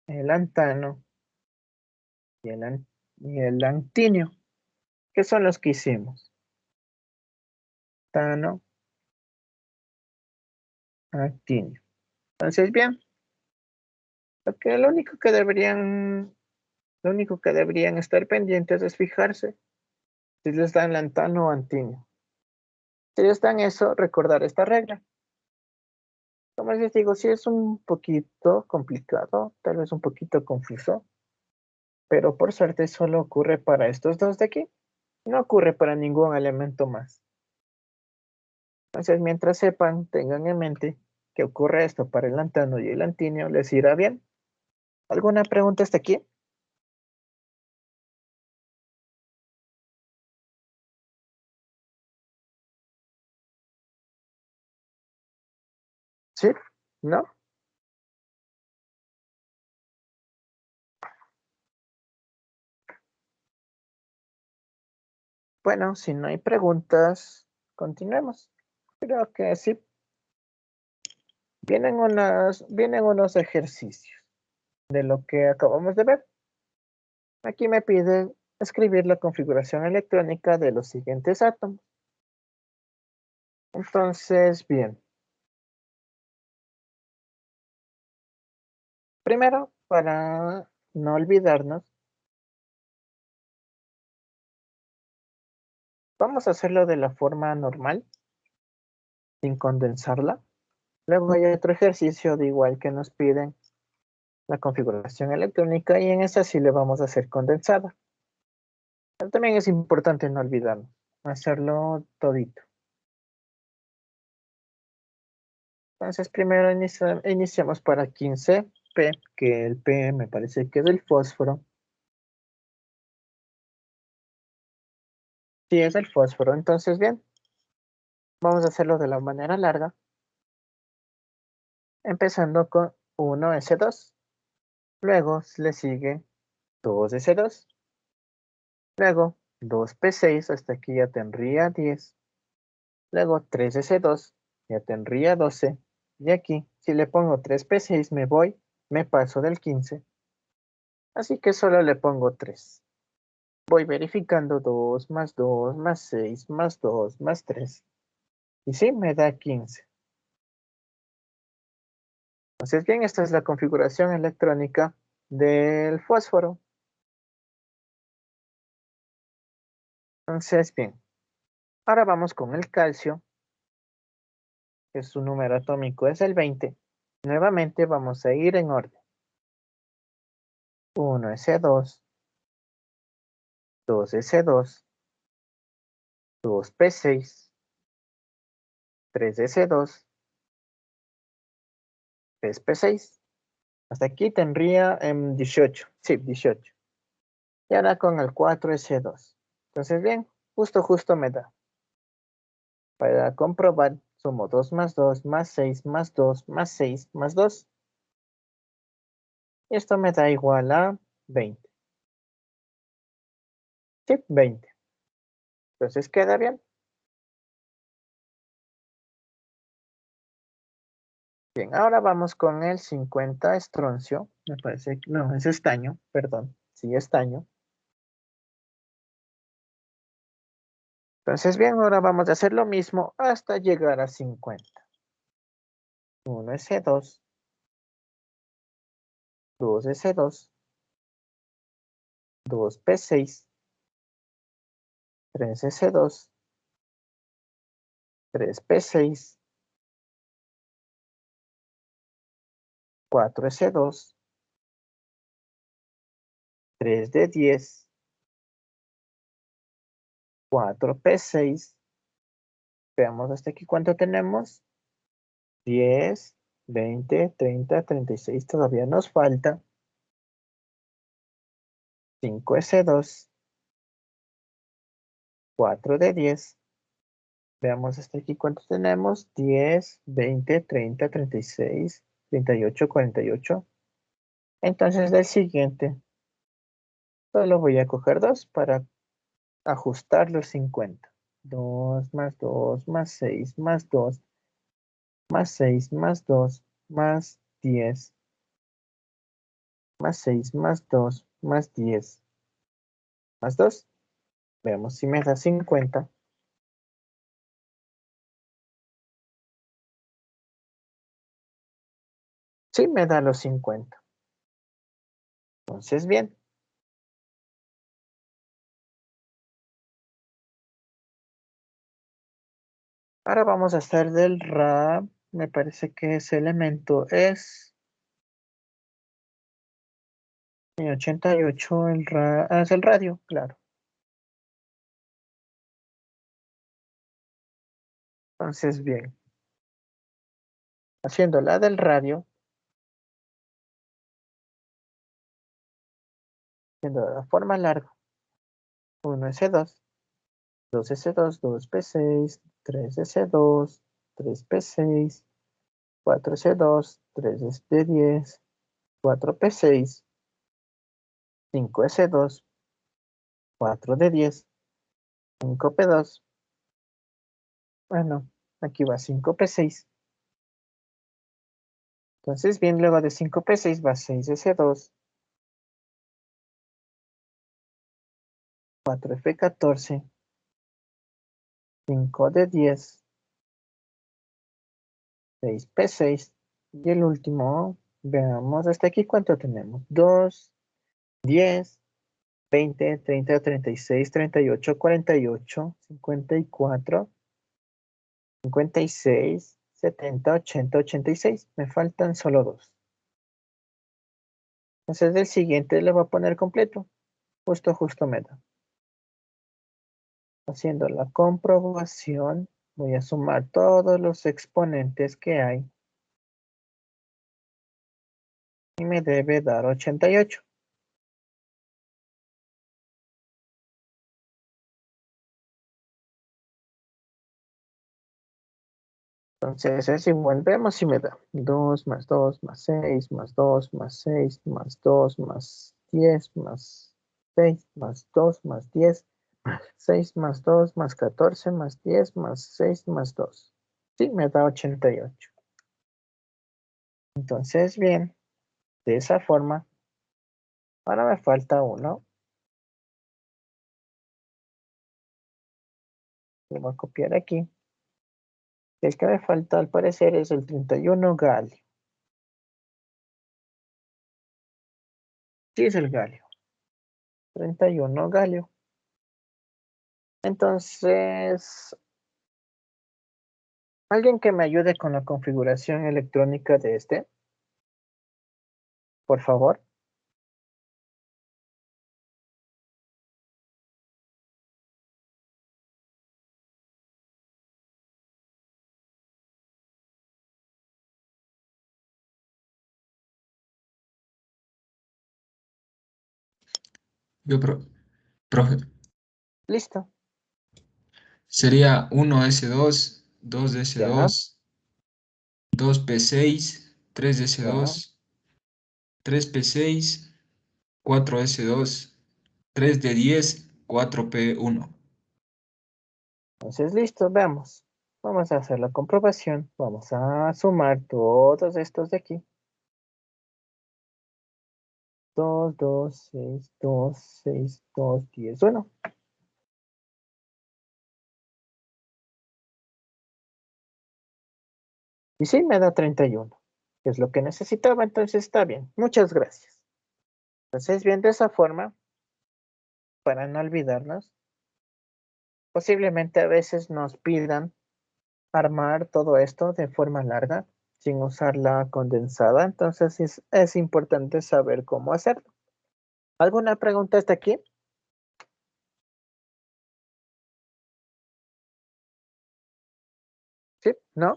el lantano y el lantinio, que son los que hicimos. Tano, actinio. Entonces, bien, lo único que deberían estar pendientes es fijarse si les dan lantano o antinio. Si les dan eso, recordar esta regla. Como les digo, sí es un poquito complicado, tal vez un poquito confuso, pero por suerte solo ocurre para estos dos de aquí. No ocurre para ningún elemento más. Entonces, mientras sepan, tengan en mente que ocurre esto para el lantano y el antinio, les irá bien. ¿Alguna pregunta hasta aquí? ¿Sí? ¿No? Bueno, si no hay preguntas, continuemos. Creo que sí. Vienen unos ejercicios de lo que acabamos de ver. Aquí me pide escribir la configuración electrónica de los siguientes átomos. Entonces, bien. Primero, para no olvidarnos, vamos a hacerlo de la forma normal, sin condensarla. Luego hay otro ejercicio de igual que nos piden la configuración electrónica y en esa sí le vamos a hacer condensada. Pero también es importante no olvidarnos, hacerlo todito. Entonces primero iniciamos para 15P, que el P me parece que es el fósforo. Sí, es el fósforo. Entonces, bien, vamos a hacerlo de la manera larga, empezando con 1s2. Luego le sigue 2s2. Luego 2p6, hasta aquí ya tendría 10. Luego 3s2, ya tendría 12. Y aquí, si le pongo 3p6, me paso del 15. Así que solo le pongo 3. Voy verificando 2 más 2 más 6 más 2 más 3. Y sí, me da 15. Entonces, bien, esta es la configuración electrónica del fósforo. Entonces, bien, ahora vamos con el calcio, que su número atómico es el 20. Nuevamente vamos a ir en orden. 1s2, 2s2, 2p6, 3s2, 3p6. Hasta aquí tendría 18. Sí, 18. Y ahora con el 4s2. Entonces, bien, justo me da. Para comprobar, sumo 2 más 2 más 6 más 2 más 6 más 2. Esto me da igual a 20. Sí, 20. Entonces queda bien. Bien, ahora vamos con el 50 estroncio. Me parece que no, es estaño, perdón. Sí, estaño. Entonces, bien, ahora vamos a hacer lo mismo hasta llegar a 50. 1s2, 2s2, 2p6, 3s2, 3p6, 4s2, 3d10, 4p6. Veamos hasta aquí cuánto tenemos. 10, 20, 30, 36. Todavía nos falta. 5s2, 4d10. Veamos hasta aquí cuánto tenemos. 10, 20, 30, 36, 38, 48. Entonces del siguiente, solo voy a coger 2 para ajustar los 50. 2 más 2 más 6 más 2 más 6 más 2 más 10 más 6 más 2 más 10 más 2. Veamos si me da 50. Sí, me da los 50. Entonces, bien. Ahora vamos a hacer del Ra. Me parece que ese elemento es 88. El Ra. Es el radio, claro. Entonces, bien. Haciendo la del radio. Haciendo de la forma larga. 1s2. 2s2. 2p6. 3s2. 3p6. 4s2. 3d10. 4p6. 5s2. 4d10. 5p2. Bueno, aquí va 5p6. Entonces, bien, luego de 5p6 va 6s2, 4f14, 5d10, 6p6 y el último, veamos hasta aquí cuánto tenemos. 2, 10, 20, 30, 36, 38, 48, 54, 56, 70, 80, 86. Me faltan solo 2. Entonces, el siguiente le voy a poner completo. Justo me da. Haciendo la comprobación, voy a sumar todos los exponentes que hay y me debe dar 88. Entonces es igual, vemos si me da 2 más 2 más 6 más 2 más 6 más 2 más 10 más 6 más 2 más 10 más 6 más 2 más 14 más 10 más 6 más 2. Sí, me da 88. Entonces, bien, de esa forma, ahora me falta uno. Lo voy a copiar aquí. El que me falta al parecer es el 31 galio. Sí, es el galio. 31 galio. Entonces, alguien que me ayude con la configuración electrónica de este, por favor. Yo, profe. Listo. Sería 1S2, 2S2, Ya, 2P6, 3S2, ya. 3P6, 4S2, 3D10, 4P1. Entonces, listo, veamos. Vamos a hacer la comprobación. Vamos a sumar todos estos de aquí. 2, 2, 6, 2, 6, 2, 10, 1. Y sí, me da 31. Que es lo que necesitaba, entonces está bien. Muchas gracias. Entonces, bien, de esa forma, para no olvidarnos, posiblemente a veces nos pidan armar todo esto de forma larga, sin usar la condensada. Entonces, es importante saber cómo hacerlo. ¿Alguna pregunta hasta aquí? ¿Sí? ¿No?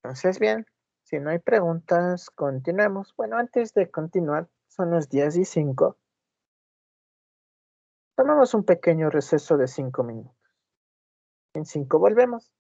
Entonces, bien, si no hay preguntas, continuemos. Bueno, antes de continuar, son las 10:05. Tomamos un pequeño receso de 5 minutos. En 5 volvemos.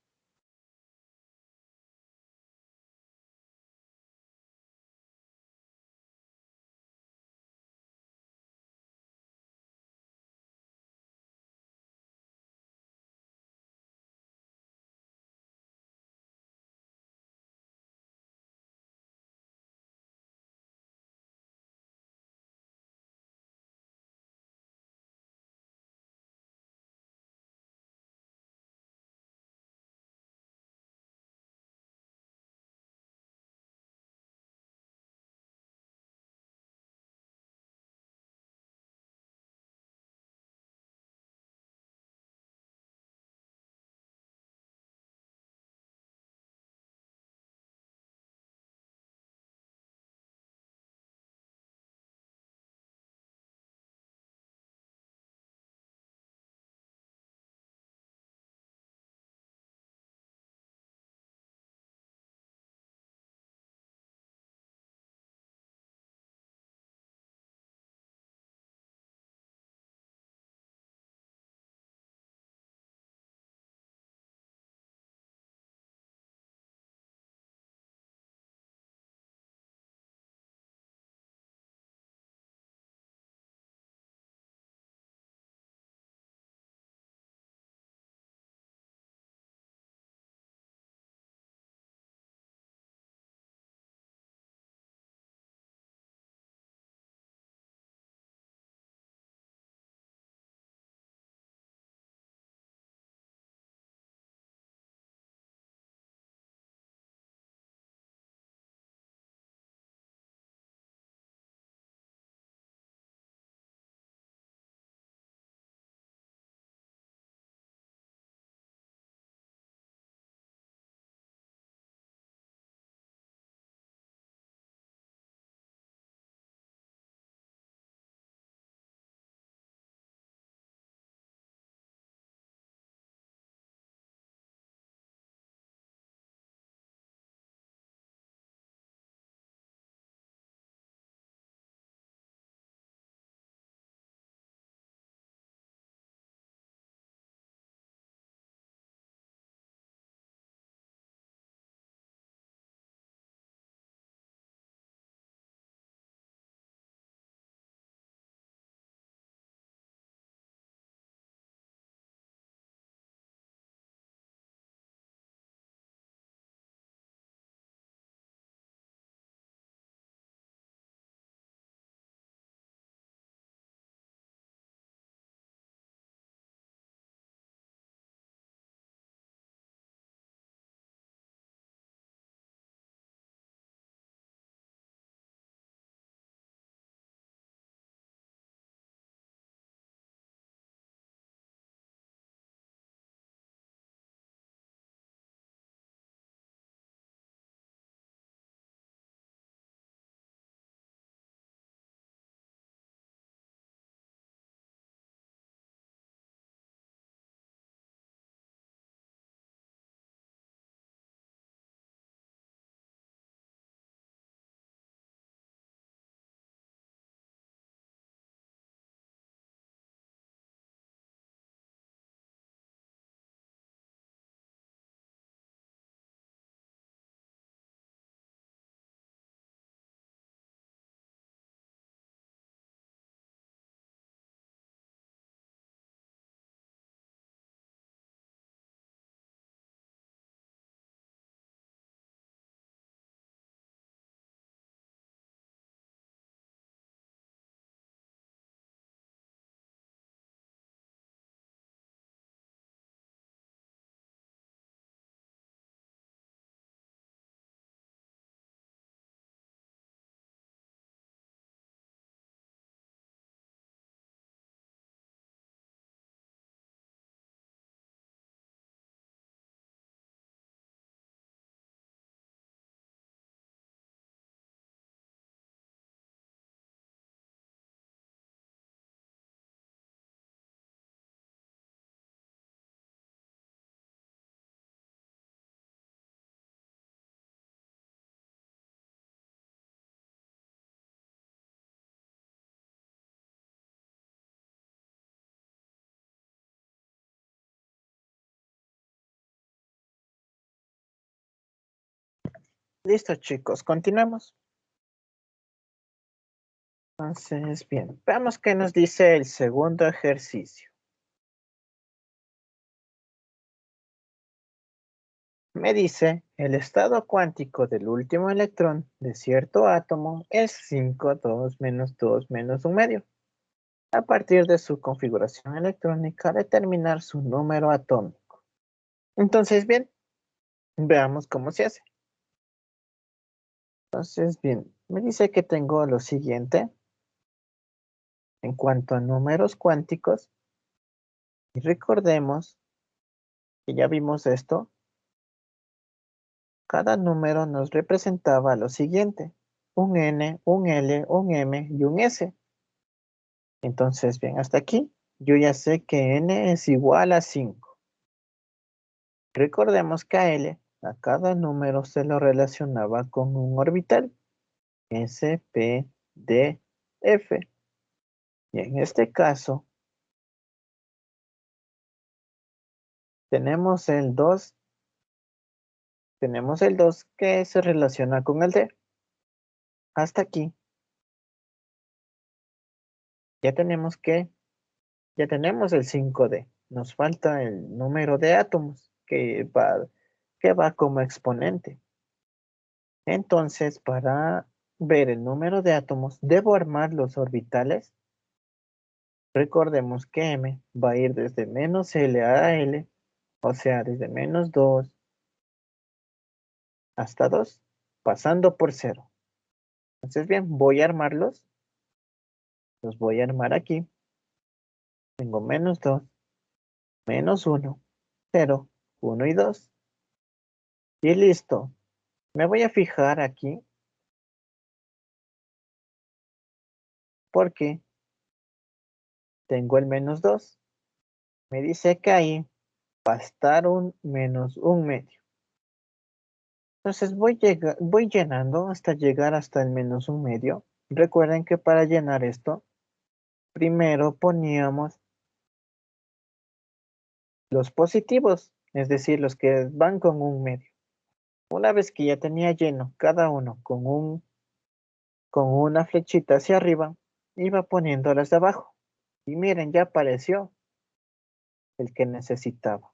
Listo, chicos, continuamos. Entonces, bien, veamos qué nos dice el segundo ejercicio. Me dice, el estado cuántico del último electrón de cierto átomo es 5, 2, menos 2, menos 1 medio. A partir de su configuración electrónica, determinar su número atómico. Entonces, bien, veamos cómo se hace. Entonces, bien, me dice que tengo lo siguiente. En cuanto a números cuánticos, y recordemos que ya vimos esto, cada número nos representaba lo siguiente, un n, un l, un m y un s. Entonces, bien, hasta aquí yo ya sé que n es igual a 5. Recordemos que a L, a cada número se lo relacionaba con un orbital, S, P, D, F. Y en este caso, tenemos el 2 que se relaciona con el D. Hasta aquí, ya tenemos el 5D. Nos falta el número de átomos que va como exponente. Entonces, para ver el número de átomos, debo armar los orbitales. Recordemos que M va a ir desde menos L a L, o sea, desde menos 2 hasta 2, pasando por 0. Entonces, bien, voy a armarlos. Los voy a armar aquí. Tengo menos 2, menos 1, 0, 1 y 2. Y listo. Me voy a fijar aquí porque tengo el menos 2. Me dice que ahí va a estar un menos 1 medio. Entonces voy llenando hasta llegar hasta el menos 1 medio. Recuerden que para llenar esto, primero poníamos los positivos, es decir, los que van con un medio. Una vez que ya tenía lleno cada uno con una flechita hacia arriba, iba poniéndolas de abajo. Y miren, ya apareció el que necesitaba,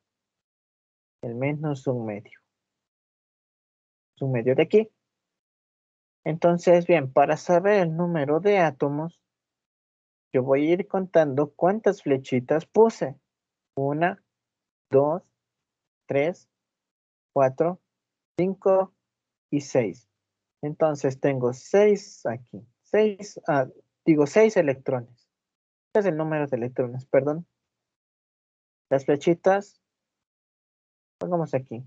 el menos 1 medio. Un medio de aquí. Entonces, bien, para saber el número de átomos, yo voy a ir contando cuántas flechitas puse. 1, 2, 3, 4, 5 y 6. Entonces tengo 6 aquí. 6 electrones. Este es el número de electrones, perdón. Las flechitas, pongamos aquí.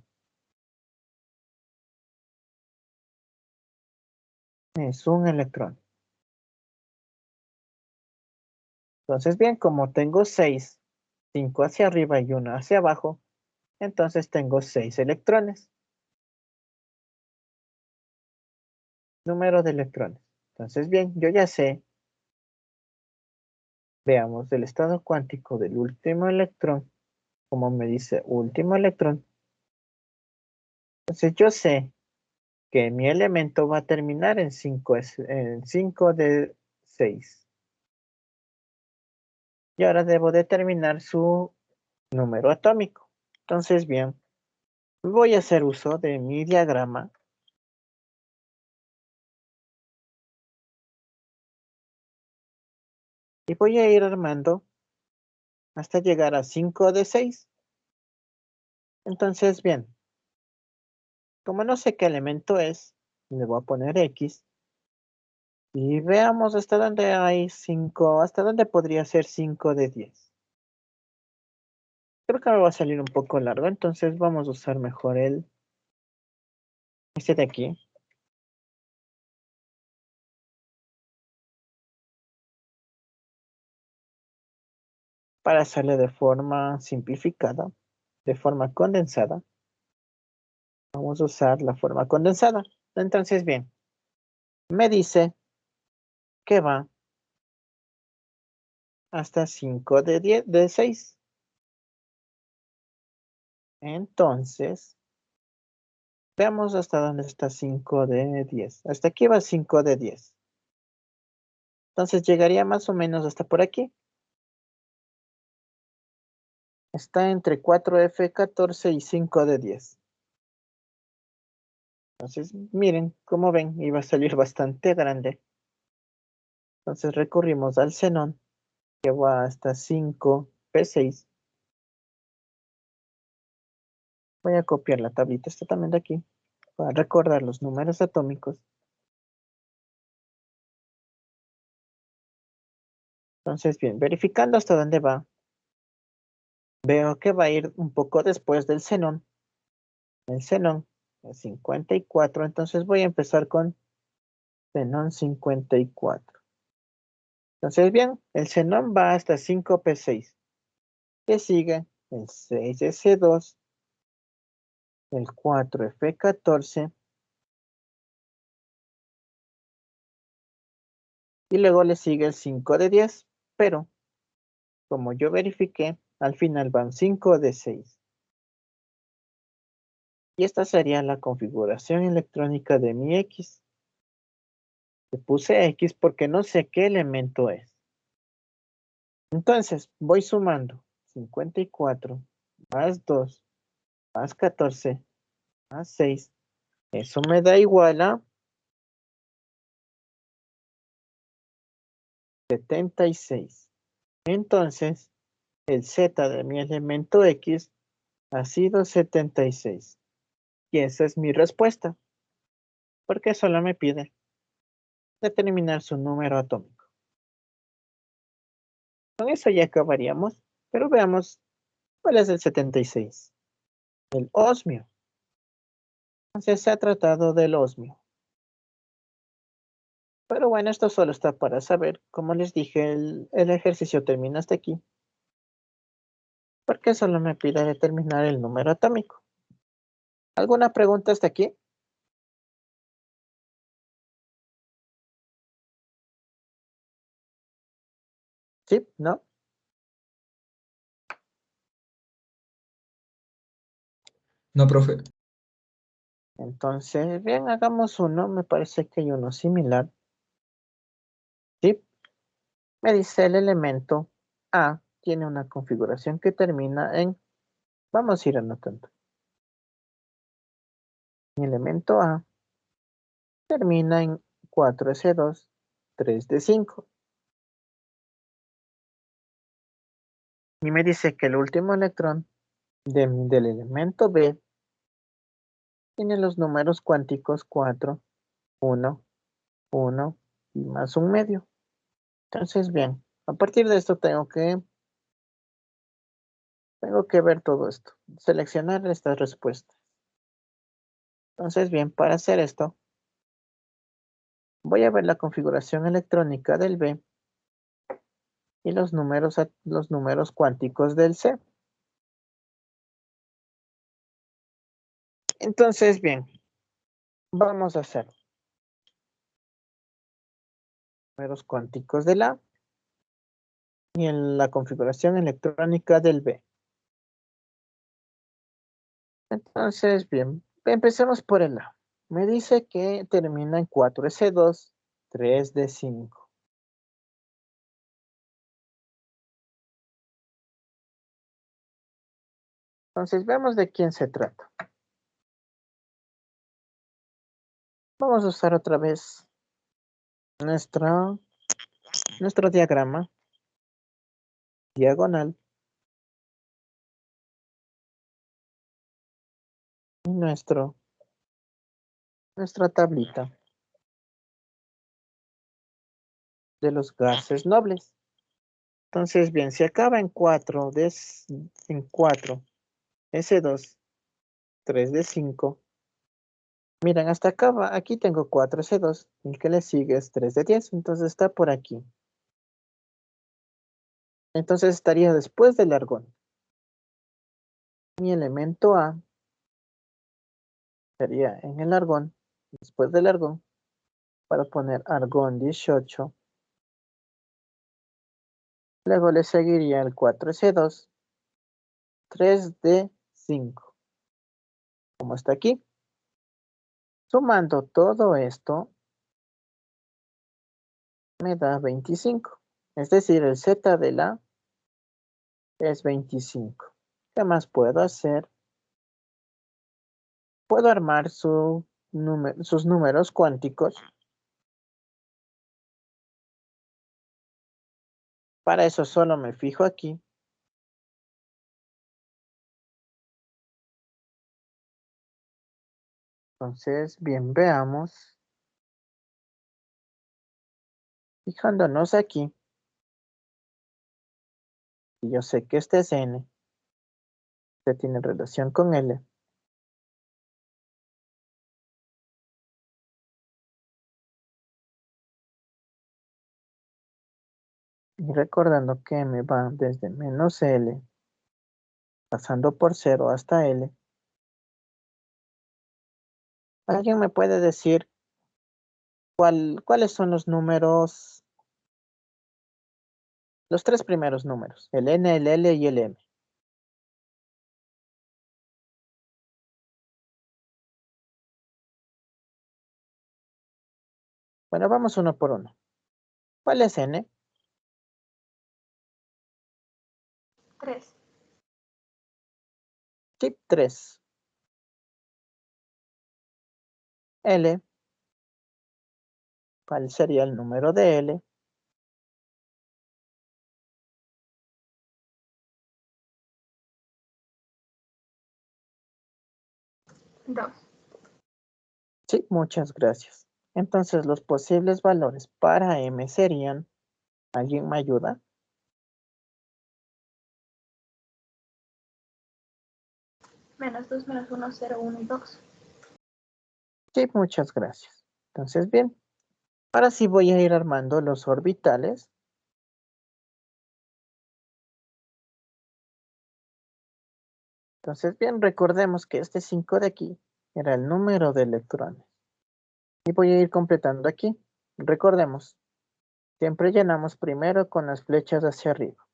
Es un electrón. Entonces, bien, como tengo 6, 5 hacia arriba y 1 hacia abajo, entonces tengo 6 electrones. Número de electrones. Entonces, bien, yo ya sé. Veamos el estado cuántico del último electrón. Como me dice último electrón. Entonces, yo sé que mi elemento va a terminar en 5 de 6. Y ahora debo determinar su número atómico. Entonces, bien, voy a hacer uso de mi diagrama. Y voy a ir armando hasta llegar a 5 de 6. Entonces, bien, como no sé qué elemento es, le voy a poner X. Y veamos hasta dónde hay 5, hasta dónde podría ser 5 de 10. Creo que me va a salir un poco largo, entonces vamos a usar mejor este de aquí. Para hacerle de forma simplificada, de forma condensada. Vamos a usar la forma condensada. Entonces, bien, me dice que va hasta 5 de 10, de 6. Entonces, Veamos hasta dónde está 5 de 10. Hasta aquí va 5 de 10. Entonces llegaría más o menos hasta por aquí. Está entre 4F14 y 5 de 10. Entonces, miren, como ven, iba a salir bastante grande. Entonces recurrimos al xenón, que va hasta 5P6. Voy a copiar la tablita, esta también de aquí, para recordar los números atómicos. Entonces, bien, verificando hasta dónde va, veo que va a ir un poco después del xenón. El xenón es 54, entonces voy a empezar con xenón 54. Entonces, bien, el xenón va hasta 5P6. ¿Qué sigue? El 6S2, el 4F14, y luego le sigue el 5 de 10, pero como yo verifiqué, al final van 5 de 6. Y esta sería la configuración electrónica de mi X. Le puse X porque no sé qué elemento es. Entonces, voy sumando 54 más 2 más 14 más 6. Eso me da igual a 76. Entonces, el Z de mi elemento X ha sido 76. Y esa es mi respuesta, porque solo me pide determinar su número atómico. Con eso ya acabaríamos, pero veamos cuál es el 76. El osmio. Entonces se ha tratado del osmio. Pero bueno, esto solo está para saber. Como les dije, el ejercicio termina hasta aquí, porque solo me pide determinar el número atómico. ¿Alguna pregunta hasta aquí? ¿Sí? ¿No? No, profe. Entonces, bien, hagamos uno. Me parece que hay uno similar. ¿Sí? Me dice el elemento A tiene una configuración que termina en... Vamos a ir anotando. Mi elemento A termina en 4S2, 3D5. Y me dice que el último electrón del elemento B tiene los números cuánticos 4, 1, 1 y más un medio. Entonces, bien, a partir de esto tengo que ver todo esto, seleccionar estas respuestas. Entonces, bien, para hacer esto, voy a ver la configuración electrónica del B y los números cuánticos del C. Entonces, bien, vamos a hacer números cuánticos del A y en la configuración electrónica del B. Entonces, bien, empecemos por el A. Me dice que termina en 4S2, 3D5. Entonces, veamos de quién se trata. Vamos a usar otra vez nuestro diagrama diagonal y nuestra tablita de los gases nobles. Entonces, bien, si acaba en 4, en 4, S2, 3D5. Miren, hasta acá aquí tengo 4S2, el que le sigue es 3D10, entonces está por aquí. Entonces estaría después del argón. Mi elemento A sería en el argón, después del argón, para poner argón 18. Luego le seguiría el 4S2, 3D5. Como está aquí. Sumando todo esto, me da 25. Es decir, el Z de la es 25. ¿Qué más puedo hacer? Puedo armar sus números cuánticos. Para eso solo me fijo aquí. Entonces, bien, veamos. Fijándonos aquí. Y yo sé que este es N. Este tiene relación con L. Y recordando que M va desde menos L, pasando por 0 hasta L. ¿Alguien me puede decir cuáles son los números, los tres primeros números? El N, el L y el M. Bueno, vamos uno por uno. ¿Cuál es N? 3. Sí, 3. L. ¿Cuál sería el número de L? 2. Sí, muchas gracias. Entonces los posibles valores para M serían, ¿alguien me ayuda? Menos 2, menos 1, 0, 1 y 2. Sí, muchas gracias. Entonces, bien. Ahora sí voy a ir armando los orbitales. Entonces, bien, recordemos que este 5 de aquí era el número de electrones. Y voy a ir completando aquí. Recordemos, siempre llenamos primero con las flechas hacia arriba.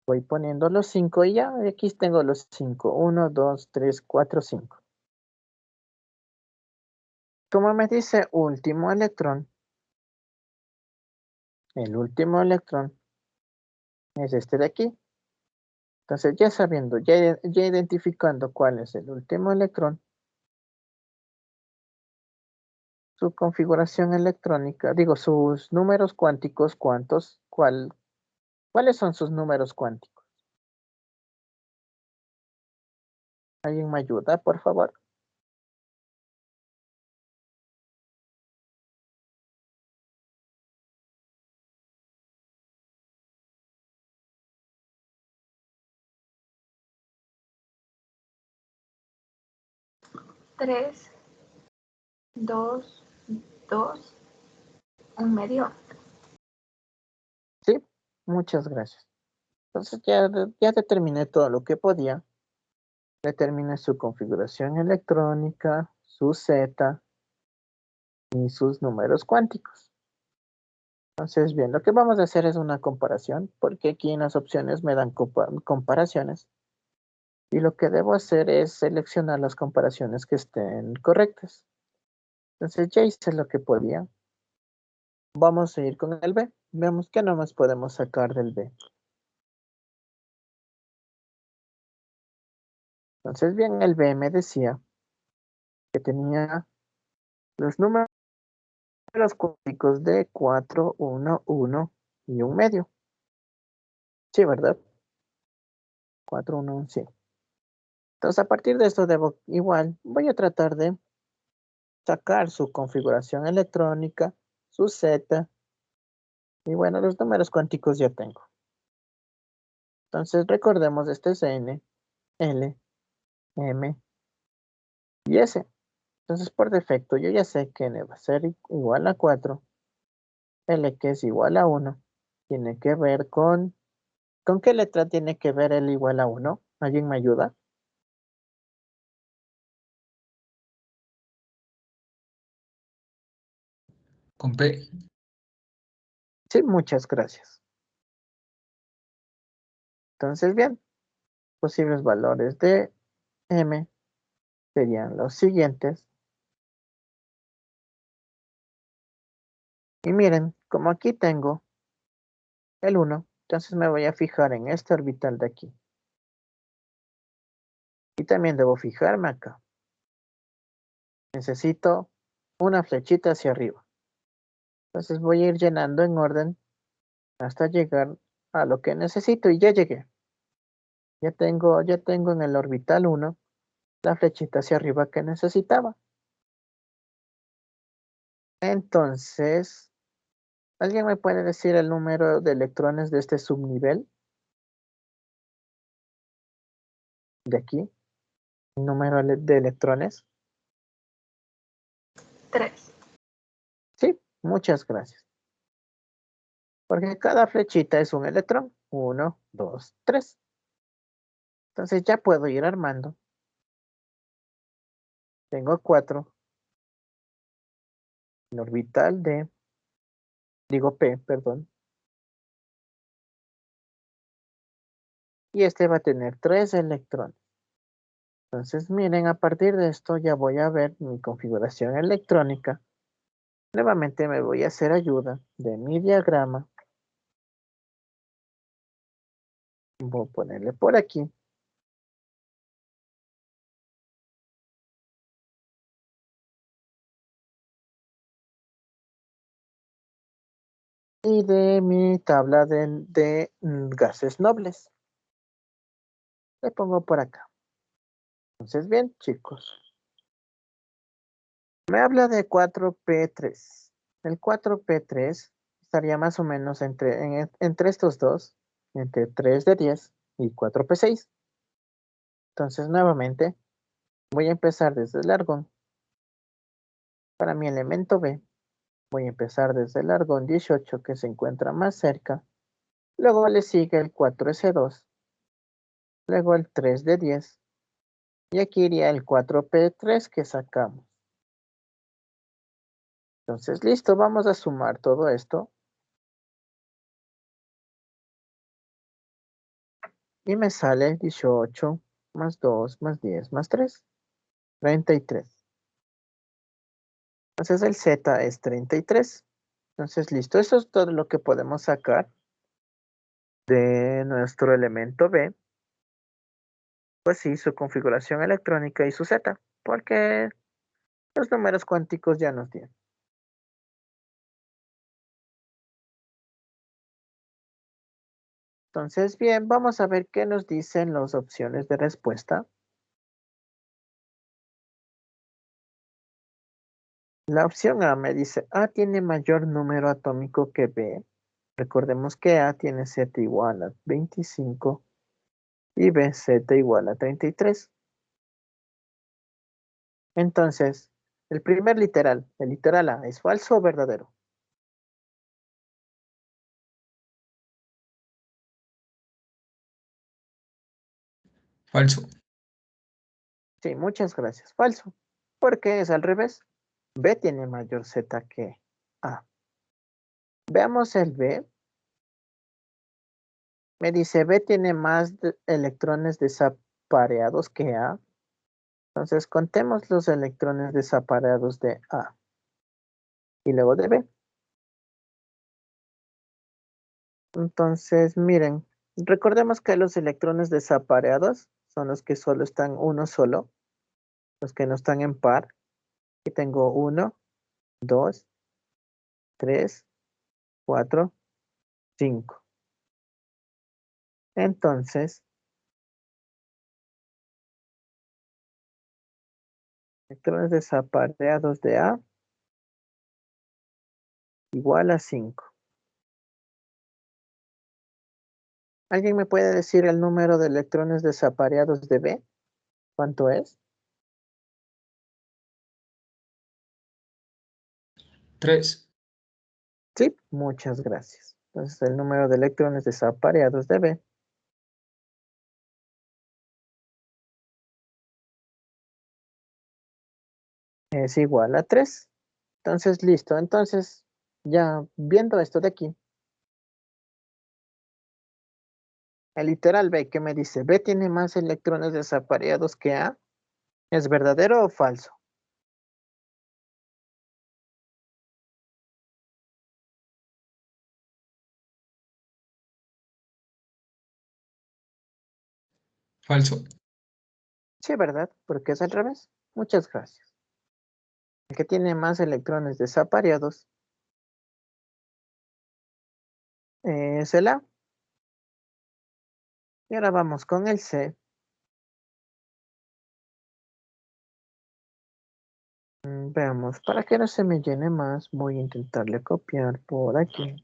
Voy poniendo los 5 y ya, aquí tengo los 5. 1, 2, 3, 4, 5. Como me dice último electrón, el último electrón es este de aquí. Entonces, ya sabiendo, ya identificando cuál es el último electrón, su configuración electrónica, digo, sus números cuánticos, ¿cuáles son sus números cuánticos? ¿Alguien me ayuda, por favor? Tres, dos, 2, 1/2. Sí, muchas gracias. Entonces ya determiné todo lo que podía. Determiné su configuración electrónica, su Z y sus números cuánticos. Entonces, bien, lo que vamos a hacer es una comparación, porque aquí en las opciones me dan comparaciones. Y lo que debo hacer es seleccionar las comparaciones que estén correctas. Entonces ya hice lo que podía. Vamos a ir con el B. Veamos qué nomás podemos sacar del B. Entonces, bien, el B me decía que tenía los números cuánticos de 4, 1, 1 y 1 medio. Sí, ¿verdad? 4, 1, 1, sí. Entonces, a partir de esto voy a tratar de sacar su configuración electrónica, su Z, y bueno, los números cuánticos ya tengo. Entonces, recordemos, este es N, L, M y S. Entonces, por defecto, yo ya sé que N va a ser igual a 4, L que es igual a 1, tiene que ver ¿con qué letra tiene que ver L igual a 1? ¿Alguien me ayuda? Con P. Sí, muchas gracias. Entonces, bien, posibles valores de M serían los siguientes. Y miren, como aquí tengo el 1, entonces me voy a fijar en este orbital de aquí. Y también debo fijarme acá. Necesito una flechita hacia arriba. Entonces voy a ir llenando en orden hasta llegar a lo que necesito y ya llegué. Ya tengo en el orbital 1 la flechita hacia arriba que necesitaba. Entonces, ¿alguien me puede decir el número de electrones de este subnivel? De aquí. El número de electrones. 3. Sí, muchas gracias. Porque cada flechita es un electrón. 1, 2, 3. Entonces ya puedo ir armando. Tengo 4. El orbital de, digo P, perdón. Y este va a tener 3 electrones. Entonces miren, a partir de esto ya voy a ver mi configuración electrónica. Nuevamente me voy a hacer ayuda de mi diagrama. Voy a ponerle por aquí. Y de mi tabla de gases nobles. Le pongo por acá. Entonces bien, chicos. Me habla de 4P3. El 4P3 estaría más o menos entre estos dos. Entre 3 de 10 y 4P6. Entonces nuevamente voy a empezar desde el argón. Para mi elemento B, voy a empezar desde el argón 18 que se encuentra más cerca. Luego le sigue el 4S2. Luego el 3 de 10. Y aquí iría el 4P3 que sacamos. Entonces, listo, vamos a sumar todo esto. Y me sale 18 más 2 más 10 más 3. 33. Entonces el Z es 33. Entonces, listo, eso es todo lo que podemos sacar de nuestro elemento B. Pues sí, su configuración electrónica y su Z, porque los números cuánticos ya nos dieron. Entonces, bien, vamos a ver qué nos dicen las opciones de respuesta. La opción A me dice A tiene mayor número atómico que B. Recordemos que A tiene Z igual a 25 y B Z igual a 33. Entonces, el primer literal, el literal A, ¿es falso o verdadero? Falso. Sí, muchas gracias. Falso. Porque es al revés. B tiene mayor Z que A. Veamos el B. Me dice B tiene más electrones desapareados que A. Entonces contemos los electrones desapareados de A. Y luego de B. Entonces, miren, recordemos que los electrones desapareados son los que solo están uno solo, los que no están en par. Aquí tengo 1, 2, 3, 4, 5. Entonces, electrones desapareados de A igual a 5. ¿Alguien me puede decir el número de electrones desapareados de B? ¿Cuánto es? 3. Sí, muchas gracias. Entonces, el número de electrones desapareados de B es igual a 3. Entonces, listo. Entonces, ya viendo esto de aquí, el literal B que me dice B tiene más electrones desapareados que A. ¿Es verdadero o falso? Falso. Sí, ¿verdad? Porque es al revés. Muchas gracias. El que tiene más electrones desapareados es el A. Y ahora vamos con el C. Veamos, para que no se me llene más, voy a intentarle copiar por aquí.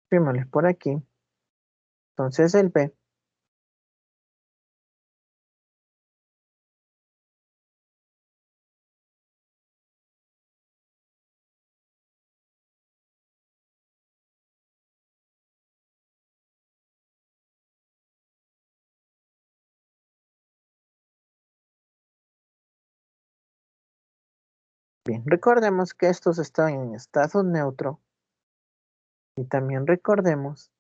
Firmarle por aquí. Entonces el B. Bien, recordemos que estos están en estado neutro. Y también recordemos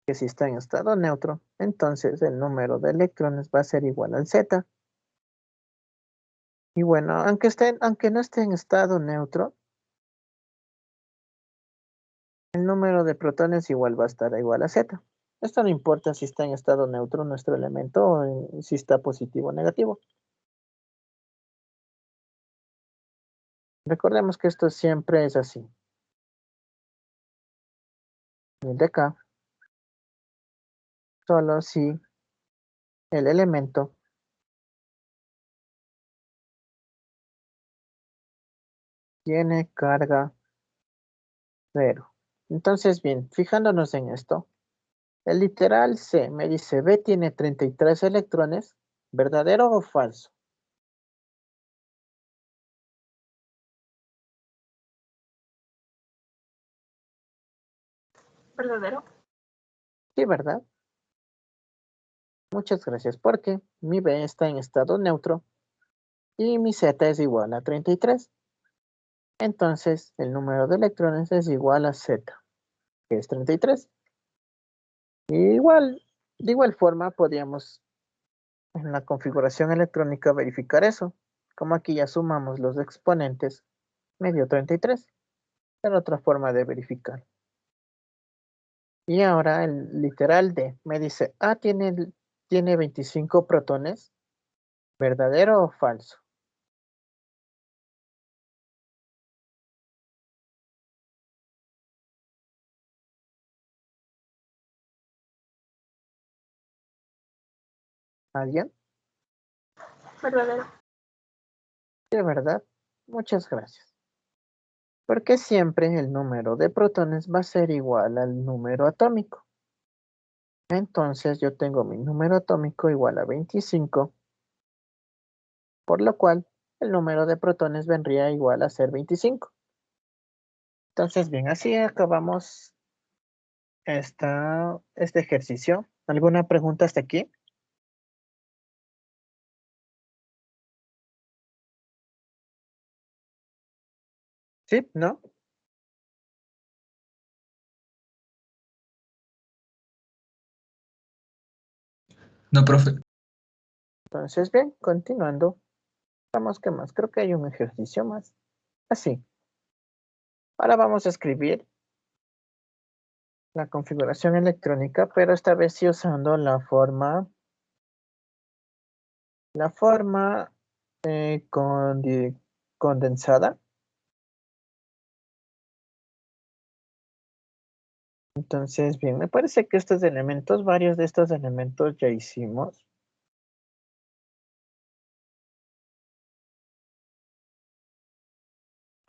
que si está en estado neutro, entonces el número de electrones va a ser igual al Z. Y bueno, aunque no esté en estado neutro, el número de protones igual va a estar igual a Z. Esto no importa si está en estado neutro nuestro elemento o si está positivo o negativo. Recordemos que esto siempre es así. El de acá, solo si el elemento tiene carga 0. Entonces, bien, fijándonos en esto, el literal C me dice B tiene 33 electrones, ¿verdadero o falso? ¿Verdadero? Sí, ¿verdad? Muchas gracias, porque mi B está en estado neutro y mi Z es igual a 33. Entonces, el número de electrones es igual a Z, que es 33. Y de igual forma, podríamos en la configuración electrónica verificar eso. Como aquí ya sumamos los exponentes, me dio 33. Es otra forma de verificar. Y ahora el literal D me dice, tiene 25 protones, ¿verdadero o falso? ¿Alguien? ¿Verdadero? De verdad, muchas gracias. Porque siempre el número de protones va a ser igual al número atómico. Entonces yo tengo mi número atómico igual a 25, por lo cual el número de protones vendría igual a ser 25. Entonces, bien, así acabamos este ejercicio. ¿Alguna pregunta hasta aquí? ¿Sí? ¿No? No, profe. Entonces, bien, continuando. Vamos, ¿qué más? Creo que hay un ejercicio más. Así. Ahora vamos a escribir la configuración electrónica, pero esta vez sí usando la forma condensada. Entonces, bien, me parece que estos elementos, varios de estos elementos ya hicimos.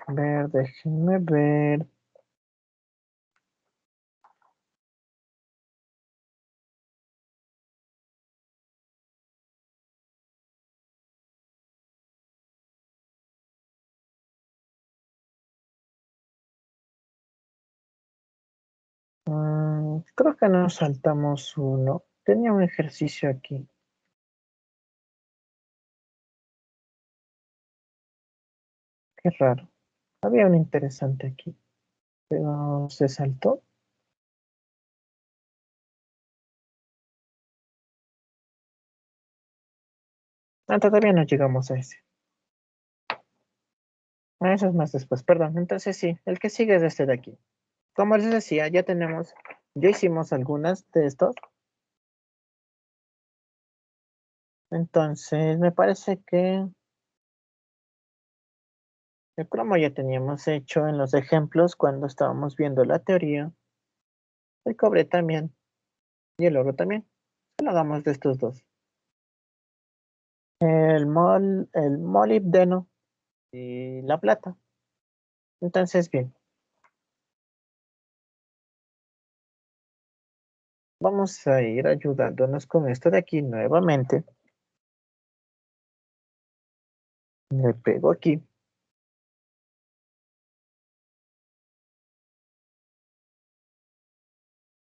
A ver, déjenme ver. Creo que nos saltamos uno. Tenía un ejercicio aquí. Qué raro. Había un interesante aquí. Pero se saltó. todavía no llegamos a ese. Eso es más después, perdón. Entonces sí, el que sigue es este de aquí. Como les decía, ya hicimos algunas de estos. Entonces, me parece que el cromo ya teníamos hecho en los ejemplos cuando estábamos viendo la teoría. El cobre también. Y el oro también. Lo hagamos de estos dos. El molibdeno y la plata. Entonces, bien. Vamos a ir ayudándonos con esto de aquí nuevamente. Le pego aquí.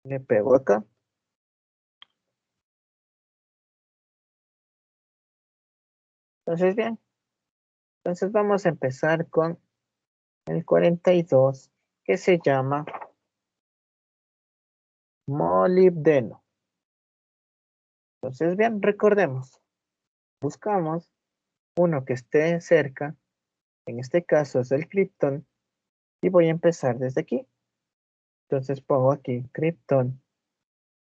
Le pego acá. Entonces, bien. Entonces vamos a empezar con el 42, que se llama molibdeno. Entonces, bien, recordemos. Buscamos uno que esté cerca. En este caso es el criptón. Y voy a empezar desde aquí. Entonces pongo aquí criptón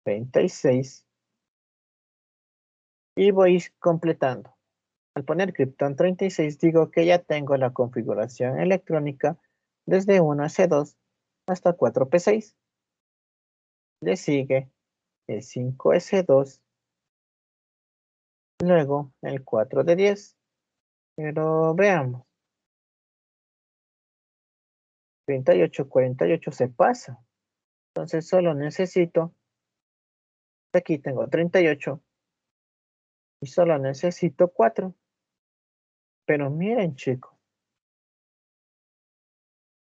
36. Y voy completando. Al poner criptón 36 digo que ya tengo la configuración electrónica desde 1S2 hasta 4P6. Le sigue el 5S2, luego el 4D10. Pero veamos, 38, 48 se pasa. Entonces solo necesito, aquí tengo 38 y solo necesito 4. Pero miren chicos,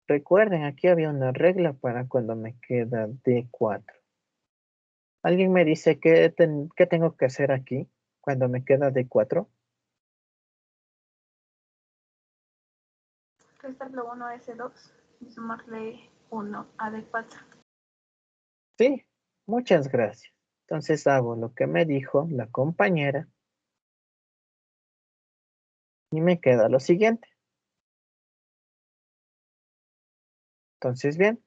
recuerden, aquí había una regla para cuando me queda D4. ¿Alguien me dice qué tengo que hacer aquí cuando me queda D4? Restarle 1 a S2 y sumarle 1 a D4. Sí, muchas gracias. Entonces hago lo que me dijo la compañera y me queda lo siguiente. Entonces, bien,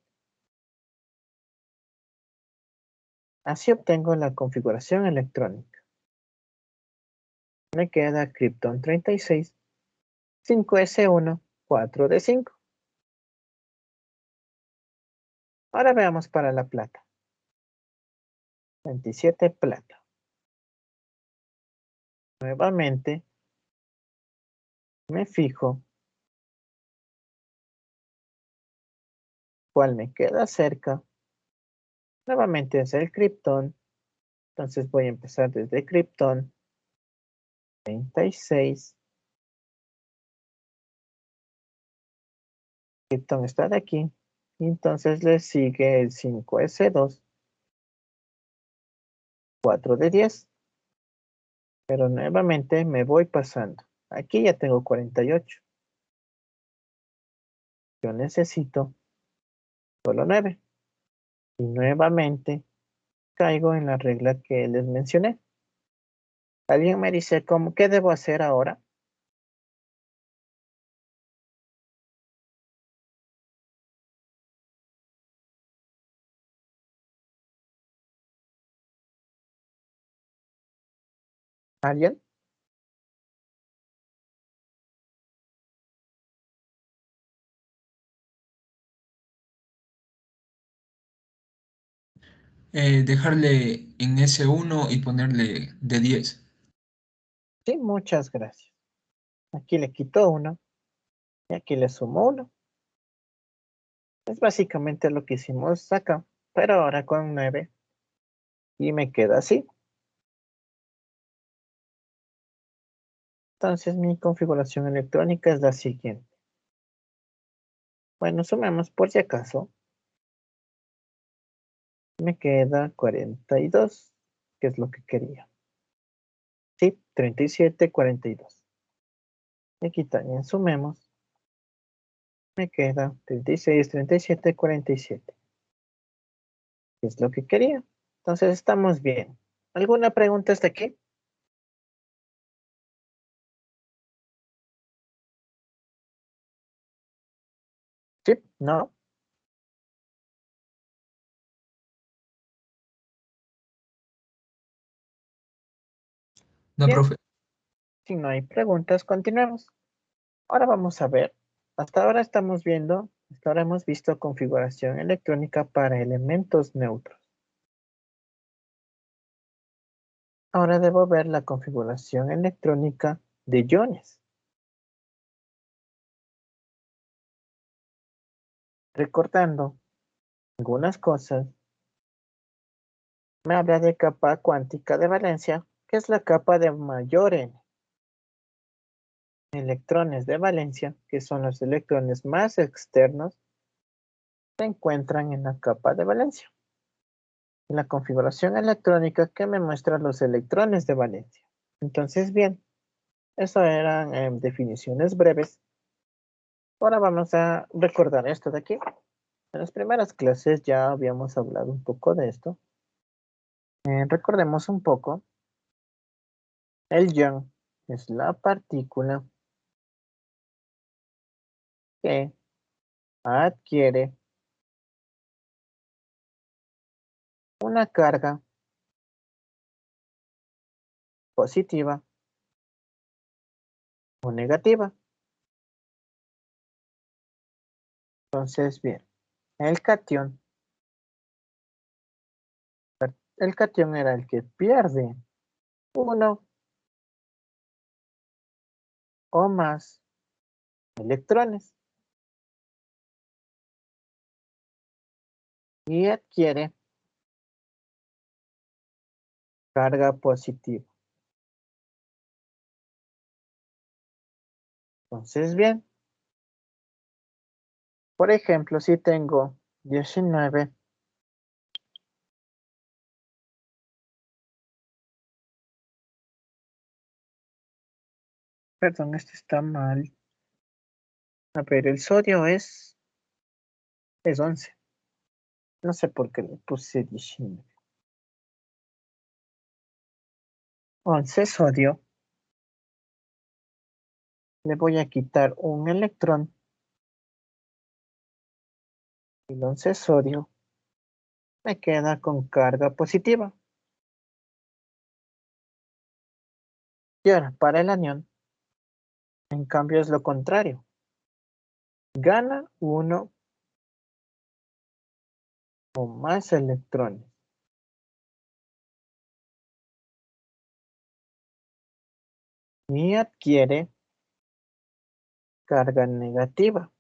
así obtengo la configuración electrónica. Me queda criptón 36, 5S1, 4D5. Ahora veamos para la plata. 27 plata. Nuevamente me fijo cuál me queda cerca. Nuevamente es el criptón. Entonces voy a empezar desde criptón 36. Krypton está de aquí. Y entonces le sigue el 5S2, 4D10. Pero nuevamente me voy pasando. Aquí ya tengo 48. Yo necesito solo 9. Y nuevamente caigo en la regla que les mencioné. ¿Alguien me dice qué debo hacer ahora? ¿Alguien? Dejarle en S1 y ponerle de 10. Sí, muchas gracias. Aquí le quito 1 y aquí le sumo 1. Es básicamente lo que hicimos acá, pero ahora con 9. Y me queda así. Entonces mi configuración electrónica es la siguiente. Bueno, sumemos por si acaso. Me queda 42, que es lo que quería. Sí, 37, 42. Aquí también sumemos. Me queda 36, 37, 47. Que es lo que quería. Entonces estamos bien. ¿Alguna pregunta hasta aquí? ¿Sí? ¿No? No, Bien, profe. si no hay preguntas, continuemos. Ahora vamos a ver. Hasta ahora hemos visto configuración electrónica para elementos neutros. Ahora debo ver la configuración electrónica de iones. Recordando algunas cosas, me habla de capa cuántica de valencia, que es la capa de mayor n. Electrones de valencia, que son los electrones más externos, se encuentran en la capa de valencia. En la configuración electrónica que me muestra los electrones de valencia. Entonces, bien, eso eran definiciones breves. Ahora vamos a recordar esto de aquí. En las primeras clases ya habíamos hablado un poco de esto. Recordemos un poco. El ion es la partícula que adquiere una carga positiva o negativa. Entonces, bien, el catión era el que pierde uno o más electrones y adquiere carga positiva. Entonces, bien, por ejemplo, si tengo 19, perdón, este está mal. A ver, el sodio es 11. No sé por qué le puse 19. 11 sodio. Le voy a quitar un electrón. El 11 sodio me queda con carga positiva. Y ahora, para el anión, en cambio es lo contrario. Gana uno o más electrones. Y adquiere carga negativa.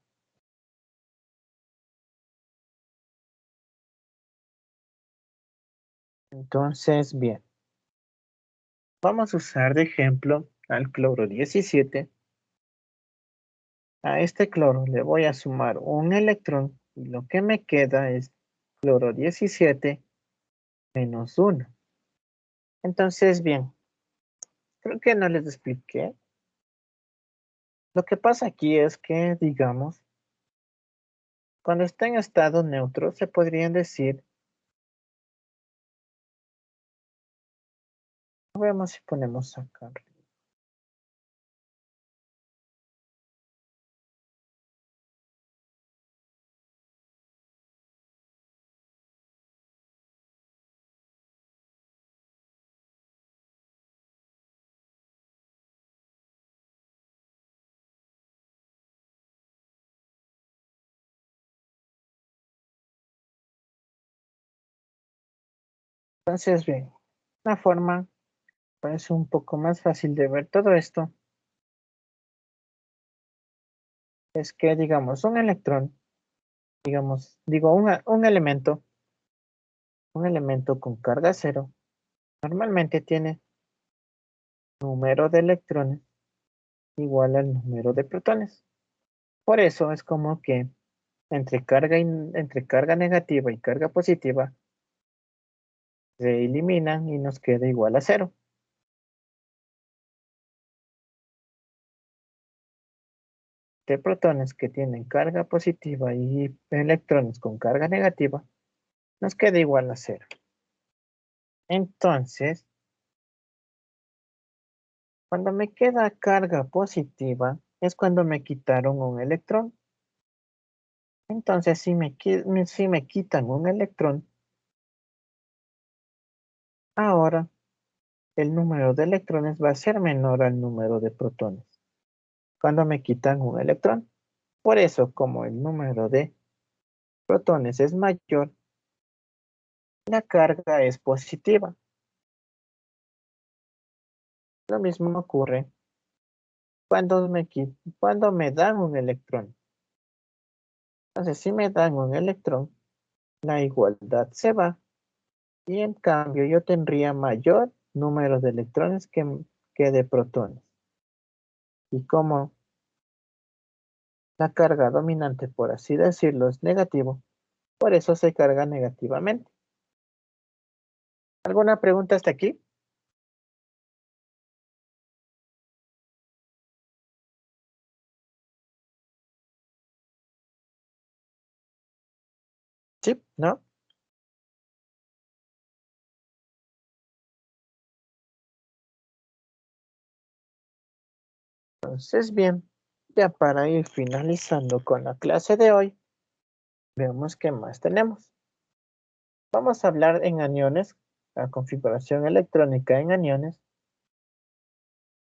Entonces, bien, vamos a usar de ejemplo al cloro 17. A este cloro le voy a sumar un electrón y lo que me queda es cloro 17 menos 1. Entonces, bien, creo que no les expliqué. Lo que pasa aquí es que, digamos, cuando está en estado neutro, se podrían decir, veamos si ponemos acá. Entonces, bien, una forma parece un poco más fácil de ver todo esto es que, digamos, un electrón, digamos, digo, un elemento con carga cero, normalmente tiene número de electrones igual al número de protones. Por eso es como que entre carga negativa y carga positiva se eliminan y nos queda igual a cero. De protones que tienen carga positiva y electrones con carga negativa, nos queda igual a cero. Entonces, cuando me queda carga positiva, es cuando me quitaron un electrón. Entonces, si me quitan un electrón, ahora el número de electrones va a ser menor al número de protones cuando me quitan un electrón. Por eso, como el número de protones es mayor, la carga es positiva. Lo mismo ocurre cuando me dan un electrón. Entonces, si me dan un electrón, la igualdad se va y en cambio yo tendría mayor número de electrones que de protones. Y como la carga dominante, por así decirlo, es negativo, por eso se carga negativamente. ¿Alguna pregunta hasta aquí? ¿Sí? ¿No? Entonces, bien, ya para ir finalizando con la clase de hoy, veamos qué más tenemos. Vamos a hablar en aniones, la configuración electrónica en aniones.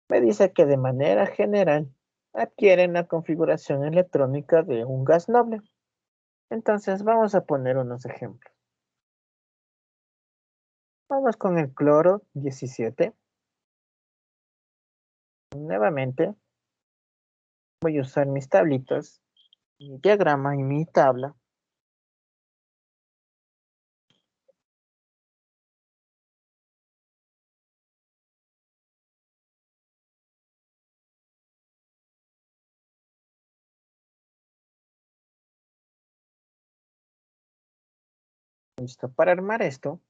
Me dice que de manera general adquieren la configuración electrónica de un gas noble. Entonces vamos a poner unos ejemplos. Vamos con el cloro 17. Nuevamente voy a usar mis tablitas, mi diagrama y mi tabla. Listo, para armar esto,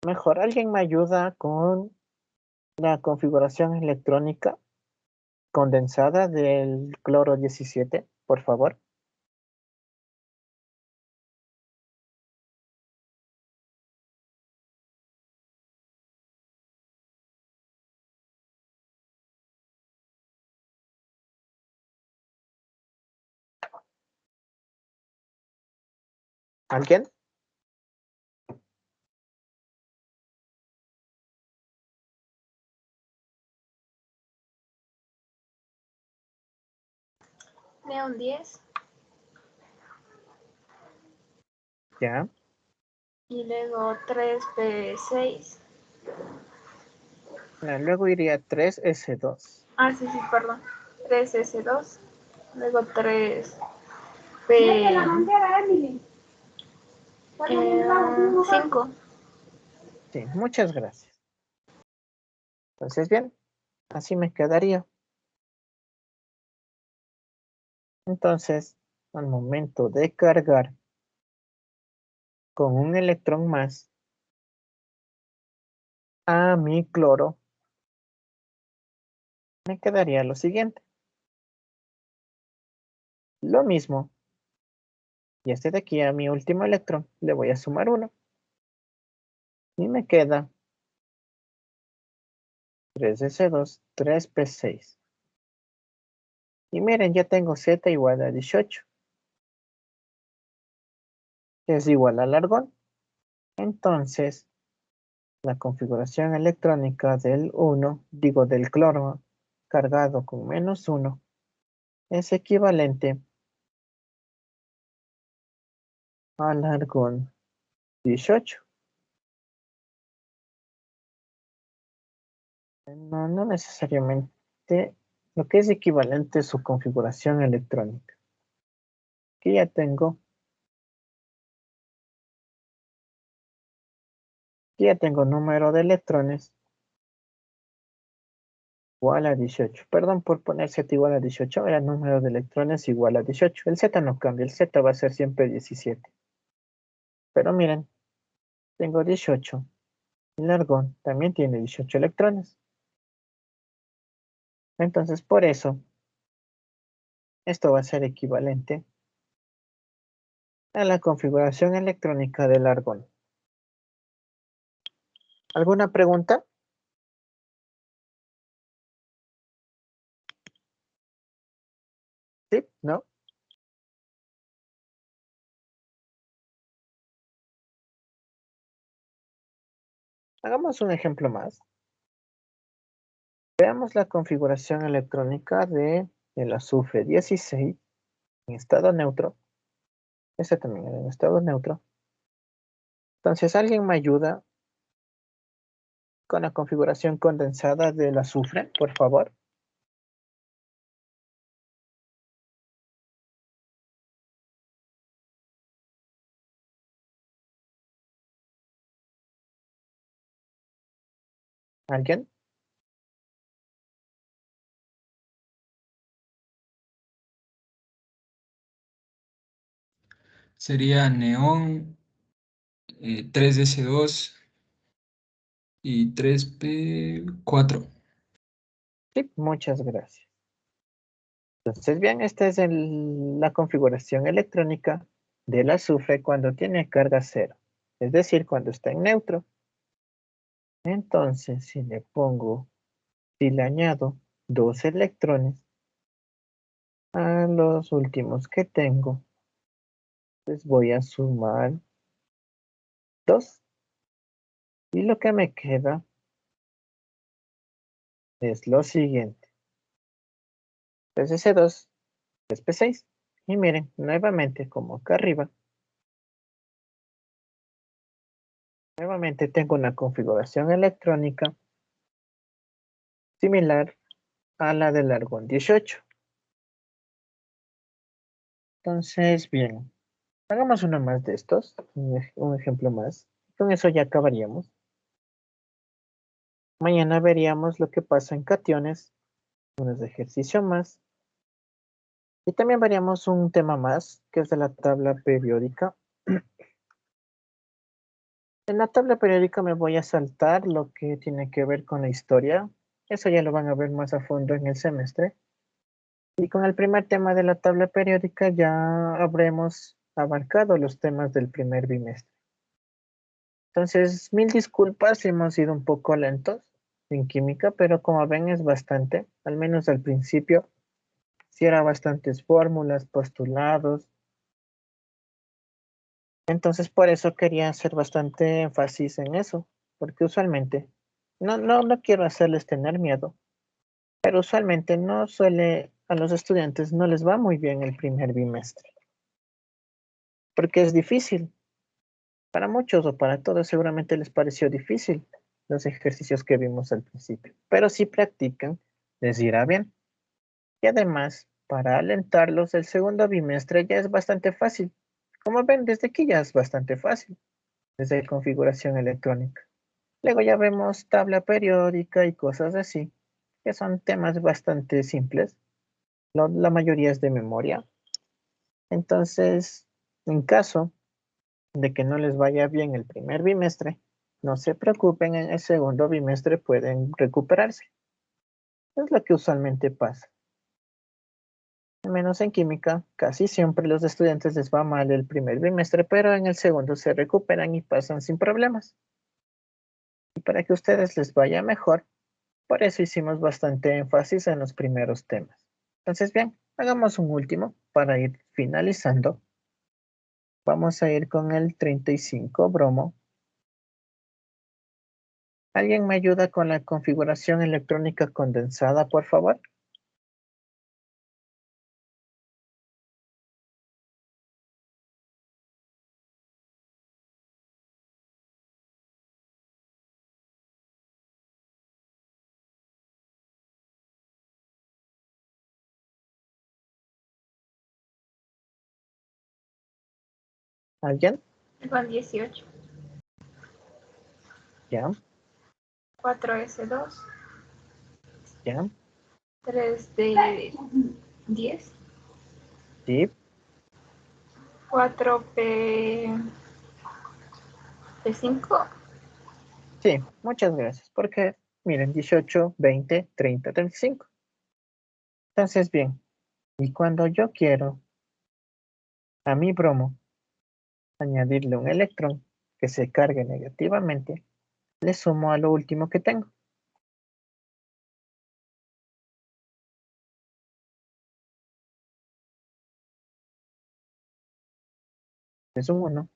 mejor alguien me ayuda con la configuración electrónica condensada del cloro 17, por favor. ¿Alguien? Neón 10 Ya. y luego 3P6. Luego iría 3S2. Ah, sí, perdón. 3S2. Luego 3P5. Sí, muchas gracias. Entonces, bien, así me quedaría. Entonces, al momento de cargar con un electrón más a mi cloro, me quedaría lo siguiente. Lo mismo. Y este de aquí a mi último electrón le voy a sumar 1. Y me queda 3S2, 3P6. Y miren, ya tengo Z igual a 18. Que es igual al argón. Entonces, la configuración electrónica del del cloro cargado con -1 es equivalente al argón 18. No necesariamente lo que es equivalente a su configuración electrónica. Aquí ya tengo número de electrones igual a 18. Perdón por poner Z igual a 18, era número de electrones igual a 18. El Z no cambia, el Z va a ser siempre 17. Pero miren, tengo 18. El argón también tiene 18 electrones. Entonces, por eso, esto va a ser equivalente a la configuración electrónica del argón. ¿Alguna pregunta? ¿Sí? ¿No? Hagamos un ejemplo más. Veamos la configuración electrónica del azufre 16 en estado neutro. Este también en estado neutro. Entonces, ¿alguien me ayuda con la configuración condensada del azufre, por favor? ¿Alguien? Sería neón, 3S2 y 3P4. Sí, muchas gracias. Entonces, bien, esta es la configuración electrónica del azufre cuando tiene carga cero, es decir, cuando está en neutro. Entonces, si le añado 2 electrones a los últimos que tengo, pues voy a sumar 2. Y lo que me queda es lo siguiente. Pues ese 2 es P6. Y miren, nuevamente, como acá arriba, nuevamente tengo una configuración electrónica similar a la del argón 18. Entonces, bien, hagamos uno más de estos, un ejemplo más. Con eso ya acabaríamos. Mañana veríamos lo que pasa en cationes, unos de ejercicio más. Y también veríamos un tema más, que es de la tabla periódica. En la tabla periódica me voy a saltar lo que tiene que ver con la historia. Eso ya lo van a ver más a fondo en el semestre. Y con el primer tema de la tabla periódica ya habremos abarcado los temas del primer bimestre. Entonces, mil disculpas si hemos sido un poco lentos en química, pero como ven es bastante, al menos al principio, sí era bastantes fórmulas, postulados. Entonces, por eso quería hacer bastante énfasis en eso, porque usualmente, no quiero hacerles tener miedo, pero usualmente a los estudiantes no les va muy bien el primer bimestre, porque es difícil. Para muchos o para todos seguramente les pareció difícil los ejercicios que vimos al principio, pero si practican, les irá bien. Y además, para alentarlos, el segundo bimestre ya es bastante fácil. Como ven, desde aquí ya es bastante fácil, desde configuración electrónica. Luego ya vemos tabla periódica y cosas así, que son temas bastante simples. La mayoría es de memoria. Entonces, en caso de que no les vaya bien el primer bimestre, no se preocupen, en el segundo bimestre pueden recuperarse. Es lo que usualmente pasa. Al menos en química, casi siempre los estudiantes les va mal el primer bimestre, pero en el segundo se recuperan y pasan sin problemas. Y para que a ustedes les vaya mejor, por eso hicimos bastante énfasis en los primeros temas. Entonces, bien, hagamos un último para ir finalizando. Vamos a ir con el 35 bromo. ¿Alguien me ayuda con la configuración electrónica condensada, por favor? ¿Alguien? Con 18. Ya, 4S2. ya, 3D10. sí, 4P5. sí, muchas gracias. Porque, miren, 18, 20, 30, 35. Entonces, bien, y cuando yo quiero a mi bromo añadirle un electrón que se cargue negativamente, le sumo a lo último que tengo. Es un 1.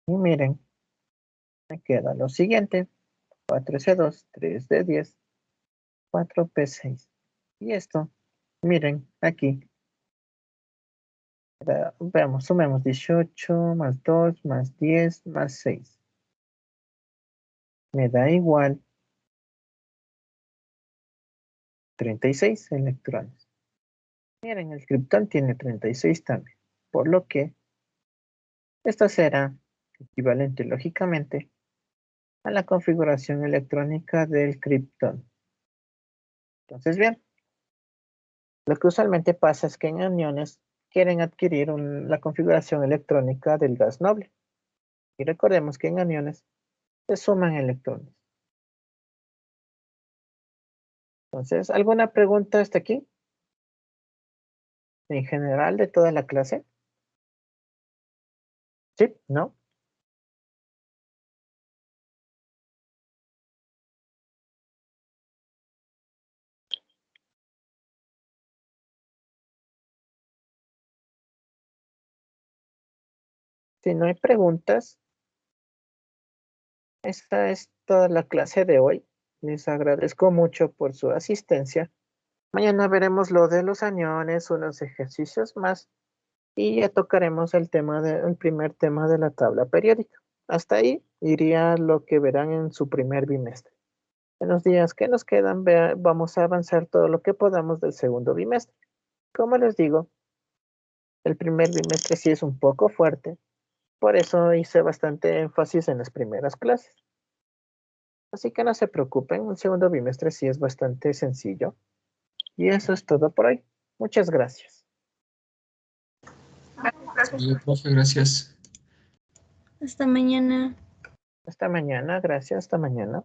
Y miren, me queda lo siguiente. 4S2, 3D10, 4P6. Y esto, miren, aquí. Veamos, sumemos 18 más 2 más 10 más 6. Me da igual 36 electrones. Miren, el criptón tiene 36 también, por lo que esto será equivalente lógicamente a la configuración electrónica del criptón. Entonces, bien, lo que usualmente pasa es que en aniones quieren adquirir la configuración electrónica del gas noble. Y recordemos que en aniones se suman electrones. Entonces, ¿alguna pregunta hasta aquí? En general de toda la clase. ¿Sí? ¿No? Si no hay preguntas, esta es toda la clase de hoy. Les agradezco mucho por su asistencia. Mañana veremos lo de los aniones, unos ejercicios más, y ya tocaremos el primer tema de la tabla periódica. Hasta ahí iría lo que verán en su primer bimestre. En los días que nos quedan, vamos a avanzar todo lo que podamos del segundo bimestre. Como les digo, el primer bimestre sí es un poco fuerte, por eso hice bastante énfasis en las primeras clases. Así que no se preocupen, el segundo bimestre sí es bastante sencillo. Y eso es todo por hoy. Muchas gracias. Saludos, profe, gracias. Hasta mañana. Hasta mañana, gracias, hasta mañana.